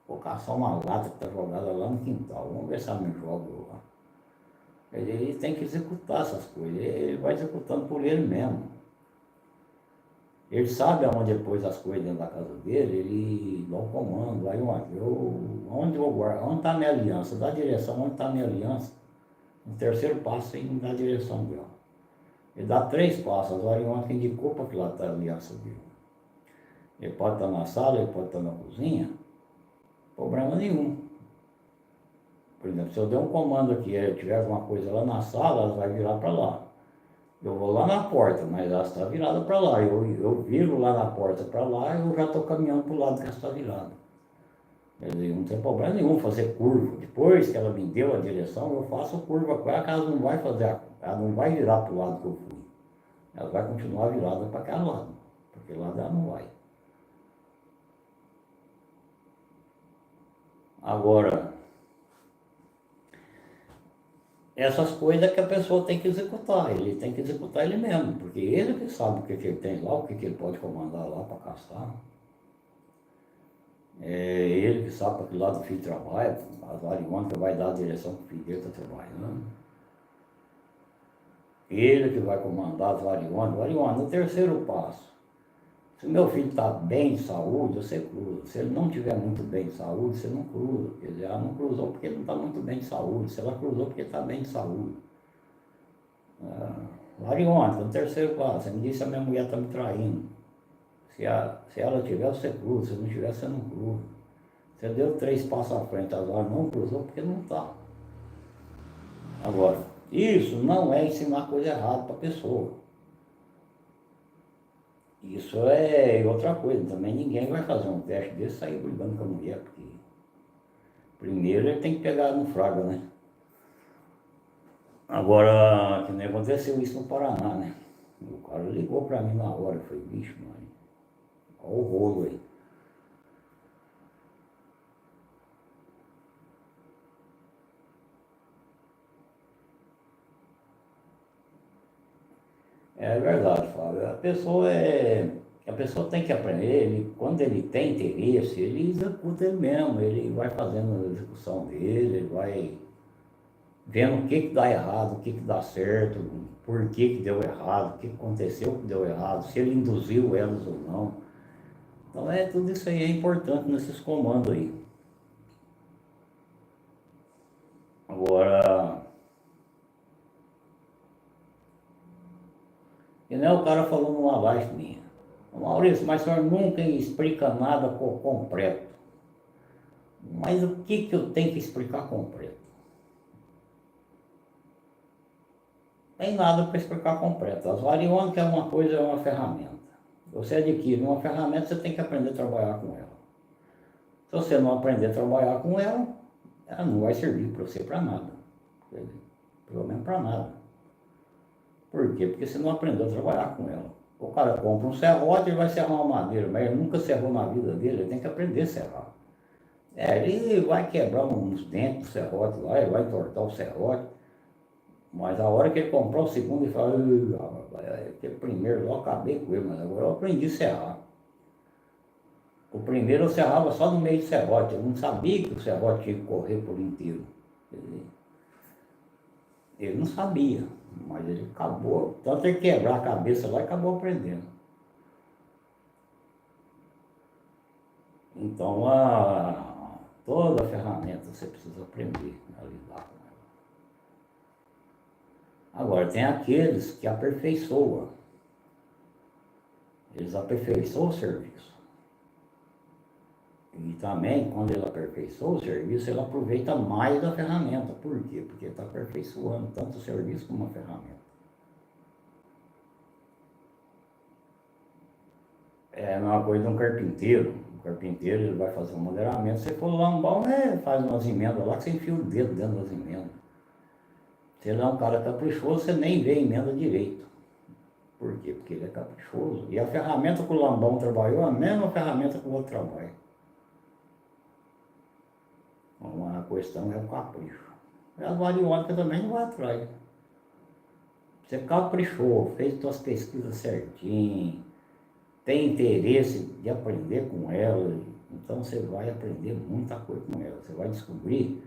vou caçar uma lata que está jogada lá no quintal, vamos ver se ela me joga lá. Ele tem que executar essas coisas, ele vai executando por ele mesmo. Ele sabe aonde ele pôs as coisas dentro da casa dele, ele dá o comando, aí onde eu guardo, onde está a minha aliança, dá a direção, onde está a minha aliança. No terceiro passo ele dá a direção dela. Ele dá 3 passos, a variônica indicou para que lado está a aliança dele. Ele pode estar na sala, ele pode estar na cozinha, problema nenhum. Por exemplo, se eu der um comando aqui e tiver alguma coisa lá na sala, ela vai virar para lá. Eu vou lá na porta, mas ela está virada para lá. Eu viro lá na porta para lá e eu já estou caminhando para o lado que ela está virada. Quer dizer, não tem problema nenhum fazer curva. Depois que ela me deu a direção, eu faço curva com ela, que ela não vai fazer, ela não vai virar para o lado que eu fui. Ela vai continuar virada para aquele lado, porque lá ela não vai. Agora, essas coisas que a pessoa tem que executar, ele tem que executar ele mesmo, porque ele que sabe o que ele tem lá, o que ele pode comandar lá para caçar. É ele que sabe para que lado o filho trabalha, as variônicas vai dar a direção que o filho dele está trabalhando. Ele que vai comandar as variônicas. No terceiro passo, se o meu filho está bem de saúde, você cruza. Se ele não estiver muito bem de saúde, você não cruza. Quer dizer, ela não cruzou porque ele não está muito bem de saúde. Se ela cruzou porque está bem de saúde. Variônica, no terceiro passo, você me disse que a minha mulher está me traindo. Se ela tiver, você cruza. Se não tiver, você não cruza. Você deu 3 passos à frente, agora não cruzou porque não está. Agora, isso não é ensinar coisa errada para a pessoa. Isso é outra coisa. Também ninguém vai fazer um teste desse e sair brigando com a mulher, porque primeiro ele tem que pegar no fraga, né? Agora, que nem aconteceu isso no Paraná, né? O cara ligou para mim na hora, eu falei, bicho, mãe, olha o rolo aí. É verdade, Fábio. A pessoa tem que aprender, quando ele tem interesse, ele executa ele mesmo, ele vai fazendo a execução dele, ele vai vendo o que que dá errado, o que que dá certo, por que que deu errado, o que que aconteceu que deu errado, se ele induziu elas ou não. Então tudo isso aí é importante nesses comandos aí. Agora, e nem o cara falou numa live minha. Maurício, mas o senhor nunca explica nada completo. Mas o que que eu tenho que explicar completo? Tem nada para explicar completo. As variônicas é uma coisa, é uma ferramenta. Você adquire uma ferramenta, você tem que aprender a trabalhar com ela. Se você não aprender a trabalhar com ela, ela não vai servir para você para nada. Pelo menos para nada. Por quê? Porque você não aprendeu a trabalhar com ela. O cara compra um serrote, ele vai serrar uma madeira, mas ele nunca serrou na vida dele, ele tem que aprender a serrar. Ele vai quebrar uns dentes do serrote lá, ele vai entortar o serrote, mas a hora que ele comprar o segundo, ele fala, aquele primeiro eu acabei com ele, mas agora eu aprendi a serrar. O primeiro eu serrava só no meio do serrote, eu não sabia que o serrote tinha que correr por inteiro. Ele não sabia, mas ele acabou, tanto ele quebrar a cabeça lá e acabou aprendendo. Então, toda ferramenta você precisa aprender a lidar com ela. Agora, tem aqueles que aperfeiçoam. Eles aperfeiçoam o serviço. E também, quando ele aperfeiçoa o serviço, ele aproveita mais da ferramenta. Por quê? Porque ele está aperfeiçoando tanto o serviço como a ferramenta. É a mesma coisa de um carpinteiro. O carpinteiro ele vai fazer um moderamento. Se for lambão, faz umas emendas lá que você enfia o dedo dentro das emendas. Se ele é um cara caprichoso, você nem vê a emenda direito. Por quê? Porque ele é caprichoso. E a ferramenta que o lambão trabalhou é a mesma ferramenta que o outro trabalha. Então, a questão é o capricho. E a variônica também não vai atrás. Você caprichou, fez suas pesquisas certinho, tem interesse de aprender com ela, então você vai aprender muita coisa com ela. Você vai descobrir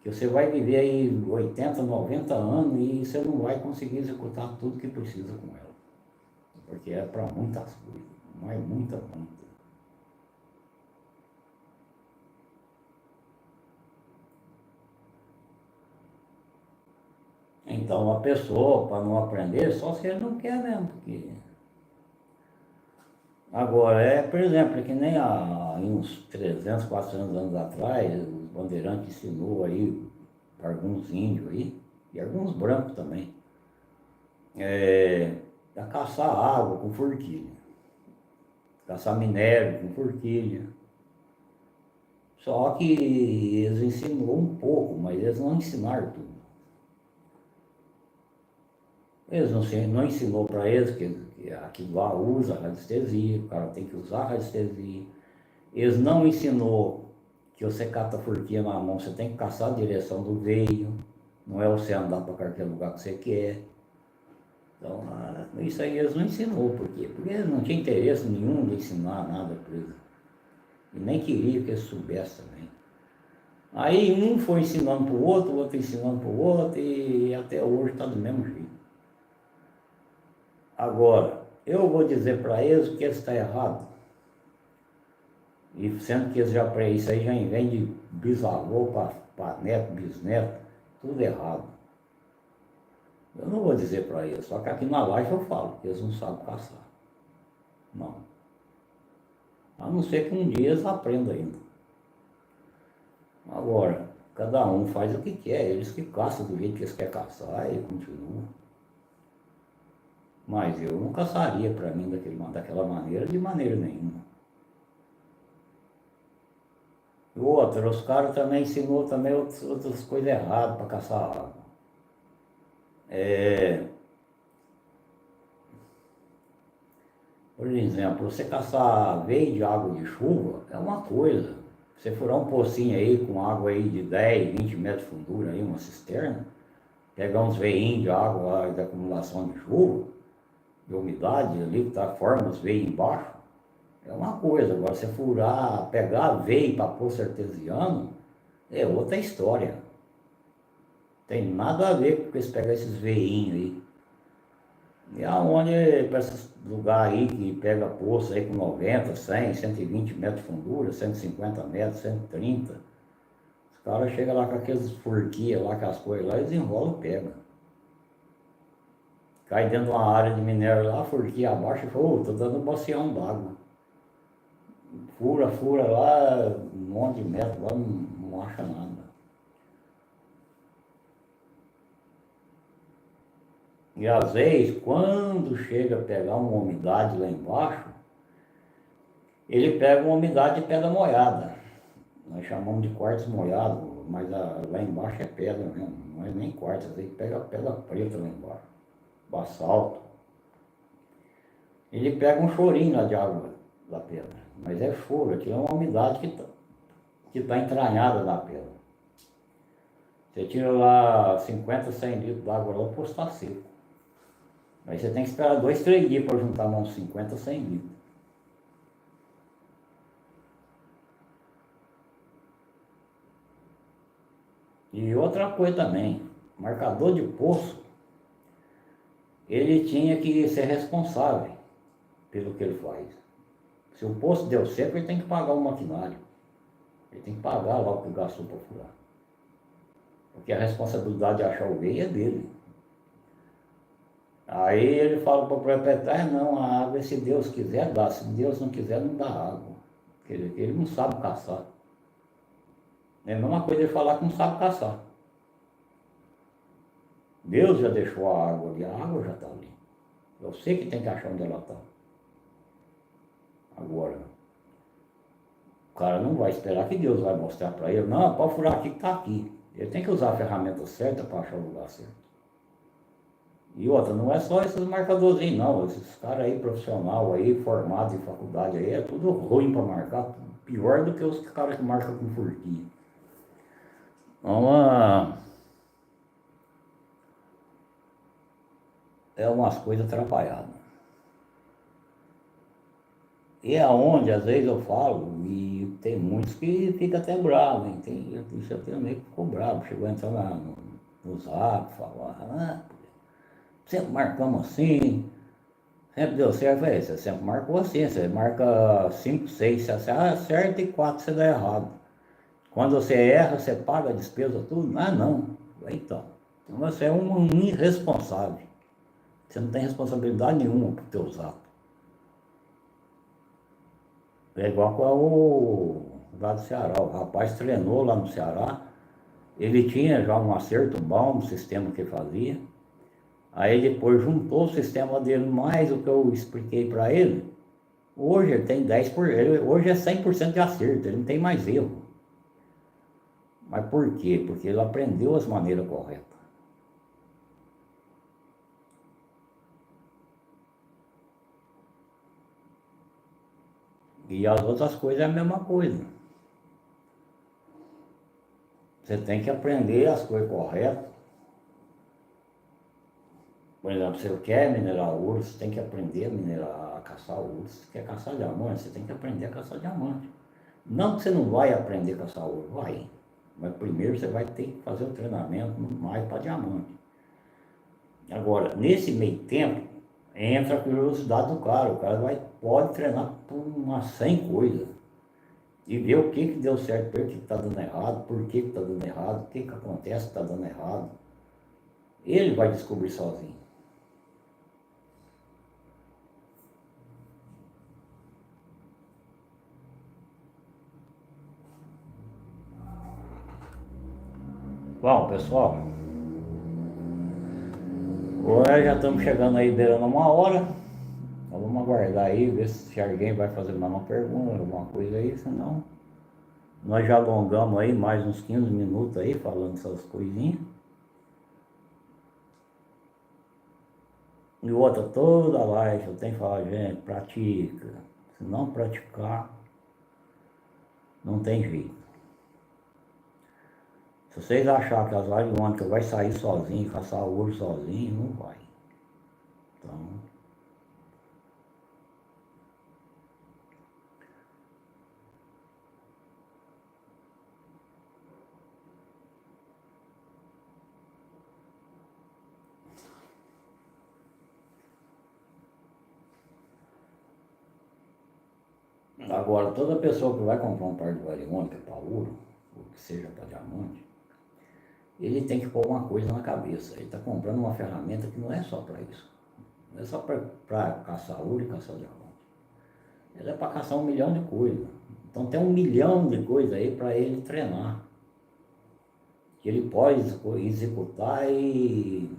que você vai viver aí 80, 90 anos e você não vai conseguir executar tudo que precisa com ela. Porque é para muitas coisas, mas muita. Então a pessoa, para não aprender, só se ele não quer mesmo. Porque... Agora, por exemplo, que nem há uns 300, 400 anos atrás, os bandeirantes ensinou aí para alguns índios aí, e alguns brancos também, a caçar água com forquilha, caçar minério com forquilha. Só que eles ensinou um pouco, mas eles não ensinaram tudo. Eles não ensinou para eles que aquilo lá usa radiestesia, o cara tem que usar radiestesia. Eles não ensinou que você cata a forquilha na mão, você tem que caçar a direção do veio, não é você andar para qualquer lugar que você quer. Então, isso aí eles não ensinou, por quê? Porque eles não tinham interesse nenhum de ensinar nada para eles. E nem queria que eles soubessem também. Aí um foi ensinando para o outro ensinando para o outro, e até hoje está do mesmo jeito. Agora, eu vou dizer para eles que eles estão errados. E sendo que eles isso aí já vem de bisavô para neto, bisneto, tudo errado. Eu não vou dizer para eles, só que aqui na live eu falo, que eles não sabem caçar. Não. A não ser que um dia eles aprendam ainda. Agora, cada um faz o que quer, eles que caçam do jeito que eles querem caçar e continuam. Mas eu não caçaria para mim daquela maneira, de maneira nenhuma. E outra, os caras também ensinou também outras coisas erradas para caçar água. Por exemplo, você caçar veio de água de chuva é uma coisa. Você furar um pocinho aí com água aí de 10, 20 metros de fundura, aí, uma cisterna, pegar uns veinhos de água lá de acumulação de chuva, de umidade ali, que tá, forma os veios embaixo, é uma coisa. Agora, você furar, pegar veio para poço artesiano, é outra história. Tem nada a ver com eles pegar esses veinhos aí. E aonde, para esses lugares aí que pega poço aí com 90, 100, 120 metros de fundura, 150 metros, 130, os caras chegam lá com aqueles furquias lá, com as coisas lá, eles enrolam e pegam. Cai dentro de uma área de minério lá, furquia abaixo e fala, ô, tô dando um bacião d'água. Fura, fura lá, um monte de metro lá, não acha nada. E às vezes, quando chega a pegar uma umidade lá embaixo, ele pega uma umidade de pedra molhada. Nós chamamos de quartzo molhado, mas lá embaixo é pedra mesmo, não é nem quartzo, às vezes pega pedra preta lá embaixo, basalto. Ele pega um chorinho lá de água da pedra, mas é choro, aquilo é uma umidade que tá entranhada na pedra. Você tira lá 50, 100 litros d'água lá, o poço está seco. Aí você tem que esperar 2, 3 dias para juntar uns 50, 100 litros. E outra coisa também, marcador de poço, ele tinha que ser responsável pelo que ele faz. Se o poço deu seco, ele tem que pagar o maquinário. Ele tem que pagar lá o que gastou para furar. Porque a responsabilidade de achar o veio é dele. Aí ele fala para o proprietário, não, a água, se Deus quiser, dá. Se Deus não quiser, não dá água. Quer dizer, ele não sabe caçar. É a mesma coisa ele falar que não sabe caçar. Deus já deixou a água ali, a água já está ali. Eu sei que tem que achar onde ela está. Agora, o cara não vai esperar que Deus vai mostrar para ele, não, pode furar aqui que está aqui. Ele tem que usar a ferramenta certa para achar o lugar certo. E outra, não é só esses marcadorzinhos não, esses caras aí profissional aí, formados em faculdade aí, é tudo ruim para marcar, pior do que os caras que marcam com furquinha. Então, é umas coisas atrapalhadas. E é onde, às vezes eu falo, e tem muitos que ficam até bravos, hein? Isso eu tenho amigo que ficou bravo, chegou a entrar no zap, falar, sempre marcamos assim, sempre deu certo. Eu falei, você sempre marcou assim, você marca 5, 6, você acerta e 4 você dá errado. Quando você erra, você paga a despesa, tudo? Ah, não. Então você é um irresponsável. Você não tem responsabilidade nenhuma por teus atos. É igual com o lá do Ceará. O rapaz treinou lá no Ceará. Ele tinha já um acerto bom no sistema que fazia. Aí depois juntou o sistema dele mais o que eu expliquei para ele. Hoje ele tem 10%, hoje é 100% de acerto, ele não tem mais erro. Mas por quê? Porque ele aprendeu as maneiras corretas. E as outras coisas é a mesma coisa. Você tem que aprender as coisas corretas. Por exemplo, se você quer minerar ouro, você tem que aprender a minerar, a caçar ouro. Se você quer caçar diamante, você tem que aprender a caçar diamante. Não que você não vai aprender a caçar ouro, vai. Mas primeiro você vai ter que fazer o treinamento mais para diamante. Agora, nesse meio tempo, entra a curiosidade do cara. O cara pode treinar por umas 100 coisas. E ver o que deu certo para ele, o que está dando errado, por que está dando errado, o que acontece que está dando errado. Ele vai descobrir sozinho. Bom, pessoal, hoje já estamos chegando aí beirando 1 hora. Então vamos aguardar aí, ver se alguém vai fazer mais uma pergunta, alguma coisa aí, senão nós já alongamos aí mais uns 15 minutos aí falando essas coisinhas. E outra, toda live eu tenho que falar, gente, pratica. Se não praticar, não tem jeito. Se vocês acharem que as lives únicas vai sair sozinho, caçar ouro sozinho, não vai. Então, Agora, toda pessoa que vai comprar um par de variônica para ouro, ou que seja para diamante, ele tem que pôr uma coisa na cabeça. Ele está comprando uma ferramenta que não é só para isso. Não é só para caçar ouro e caçar diamante. Ela é para caçar 1 milhão de coisas. Então tem 1 milhão de coisas aí para ele treinar. Que ele pode executar e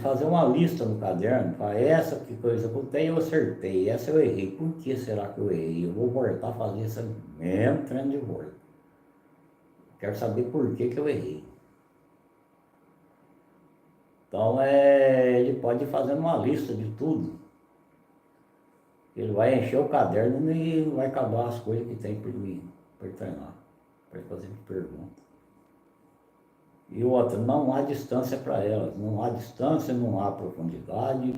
fazer uma lista no caderno. Para essa que eu executei, eu acertei. Essa eu errei. Por que será que eu errei? Eu vou voltar a fazer esse mesmo treino de volta. Quero saber por que eu errei. Então ele pode ir fazendo uma lista de tudo. Ele vai encher o caderno e vai acabar as coisas que tem para ele treinar, para ele fazer pergunta. E outra, não há distância para elas, não há distância, não há profundidade.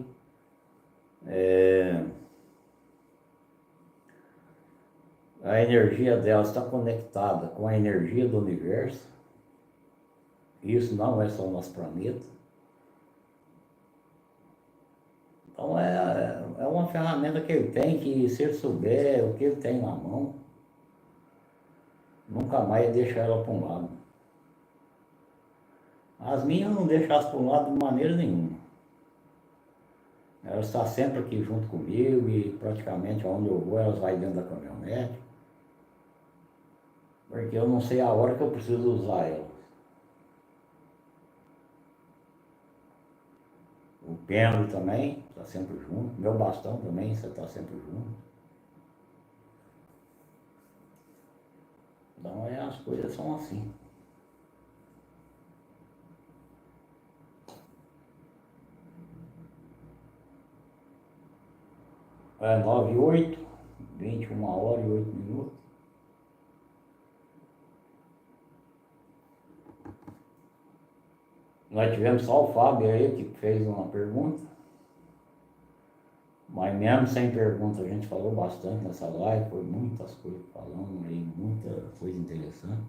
A energia delas está conectada com a energia do universo. Isso não é só o nosso planeta. Então é uma ferramenta que ele tem que, se ele souber o que ele tem na mão, nunca mais deixa ela para um lado. As minhas eu não deixo elas para um lado de maneira nenhuma. Elas estão sempre aqui junto comigo e praticamente onde eu vou elas vão dentro da caminhonete. Porque eu não sei a hora que eu preciso usar elas. O pêndulo também está sempre junto. Meu bastão também, você está sempre junto. Então as coisas são assim. É 9h08, 21h08. Nós tivemos só o Fábio aí que fez uma pergunta. Mas mesmo sem pergunta a gente falou bastante nessa live, foi muitas coisas falando aí, muita coisa interessante.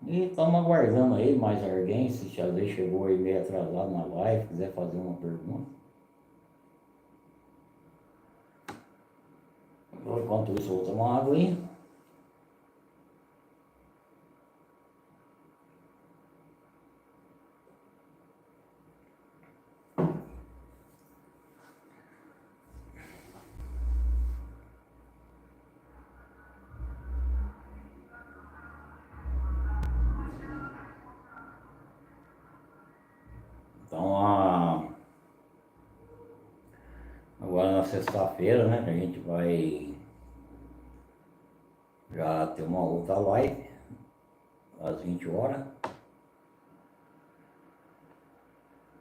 E estamos aguardando aí mais alguém, se às vezes chegou aí meio atrasado na live, quiser fazer uma pergunta. Enquanto isso, eu vou tomar uma aguinha. Então, agora na sexta-feira, né, que a gente vai já ter uma outra live, às 20 horas.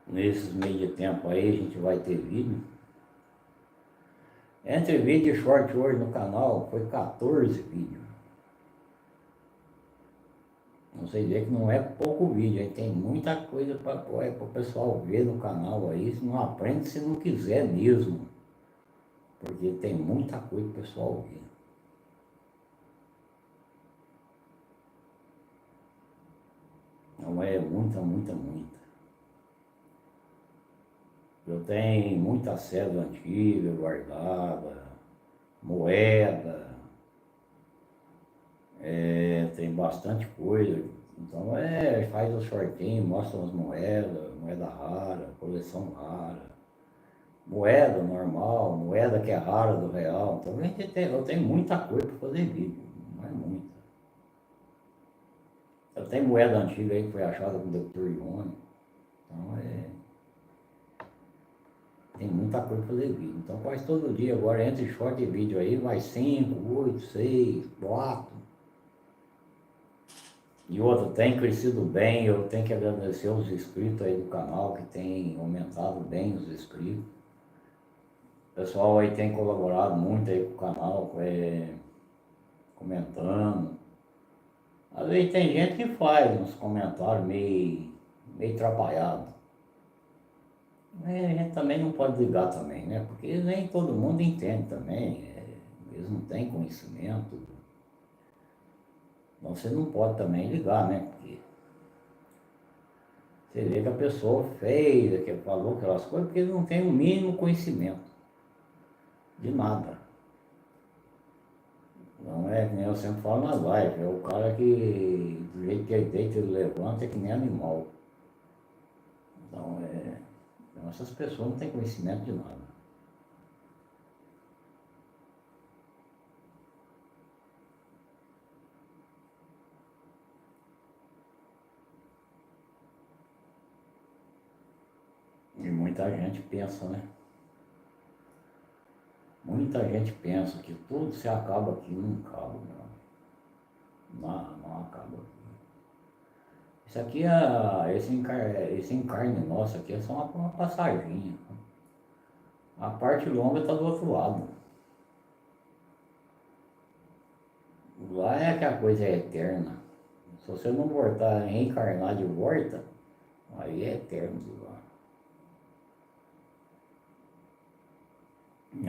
Nesses meio de tempo aí a gente vai ter vídeo. Entre vídeo e short hoje no canal foi 14 vídeos. Não sei dizer que não é pouco vídeo, aí tem muita coisa para o pessoal ver no canal aí, se não aprende se não quiser mesmo. Porque tem muita coisa para o pessoal ver. Não é muita. Eu tenho muita cédula antiga guardada, moeda, tem bastante coisa. Então faz o shortinho, mostra as moedas, moeda rara, coleção rara, moeda normal, moeda que é rara do real. Então eu tenho muita coisa para fazer vídeo, não é muita. Eu tenho moeda antiga aí que foi achada com o Dr. Ione. Então tem muita coisa para fazer vídeo. Então quase todo dia agora, entre short e vídeo aí, vai 5, 8, 6, 4. E outro, tem crescido bem, eu tenho que agradecer os inscritos aí do canal, que tem aumentado bem os inscritos. O pessoal aí tem colaborado muito aí com o canal, comentando. Às vezes tem gente que faz uns comentários meio atrapalhados. A gente também não pode ligar também, né? Porque nem todo mundo entende também, eles não têm conhecimento. Então você não pode também ligar, né? Porque você vê que a pessoa fez, que falou aquelas coisas, porque ele não tem o mínimo conhecimento. De nada. Não é que nem eu sempre falo nas lives, é o cara que do jeito que ele deita, ele levanta, é que nem animal. Então essas pessoas não têm conhecimento de nada. E muita gente pensa, né? Muita gente pensa que tudo se acaba aqui, não acaba, não acaba aqui. Isso aqui esse encarne nosso aqui é só uma passaginha. A parte longa está do outro lado. Lá é que a coisa é eterna. Se você não voltar a reencarnar de volta, aí é eterno de lá.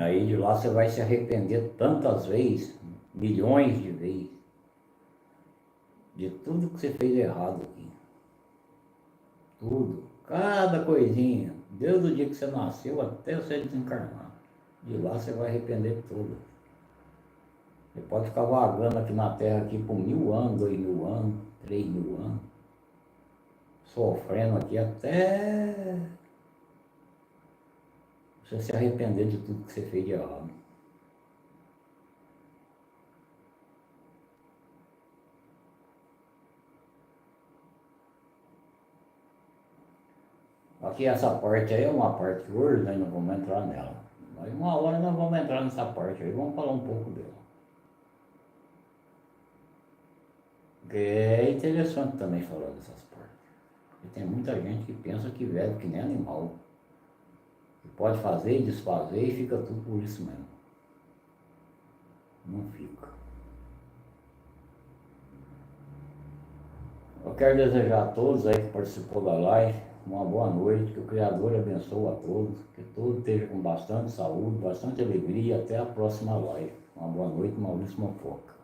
Aí de lá você vai se arrepender tantas vezes, milhões de vezes, de tudo que você fez errado aqui. Tudo. Cada coisinha. Desde o dia que você nasceu até você desencarnar. De lá você vai arrepender tudo. Você pode ficar vagando aqui na Terra aqui por 1000 anos, 2000 anos, 3000 anos, sofrendo aqui até você se arrepender de tudo que você fez de errado. Aqui essa parte aí é uma parte que hoje nós não vamos entrar nela. Mas uma hora nós vamos entrar nessa parte aí, vamos falar um pouco dela. Porque é interessante também falar dessas partes. E tem muita gente que pensa que velho que nem animal. Que pode fazer e desfazer e fica tudo por isso mesmo. Não fica. Eu quero desejar a todos aí que participou da live uma boa noite, que o Criador abençoe a todos, que todos estejam com bastante saúde, bastante alegria. Até a próxima live. Uma boa noite, Maurício Mofoca.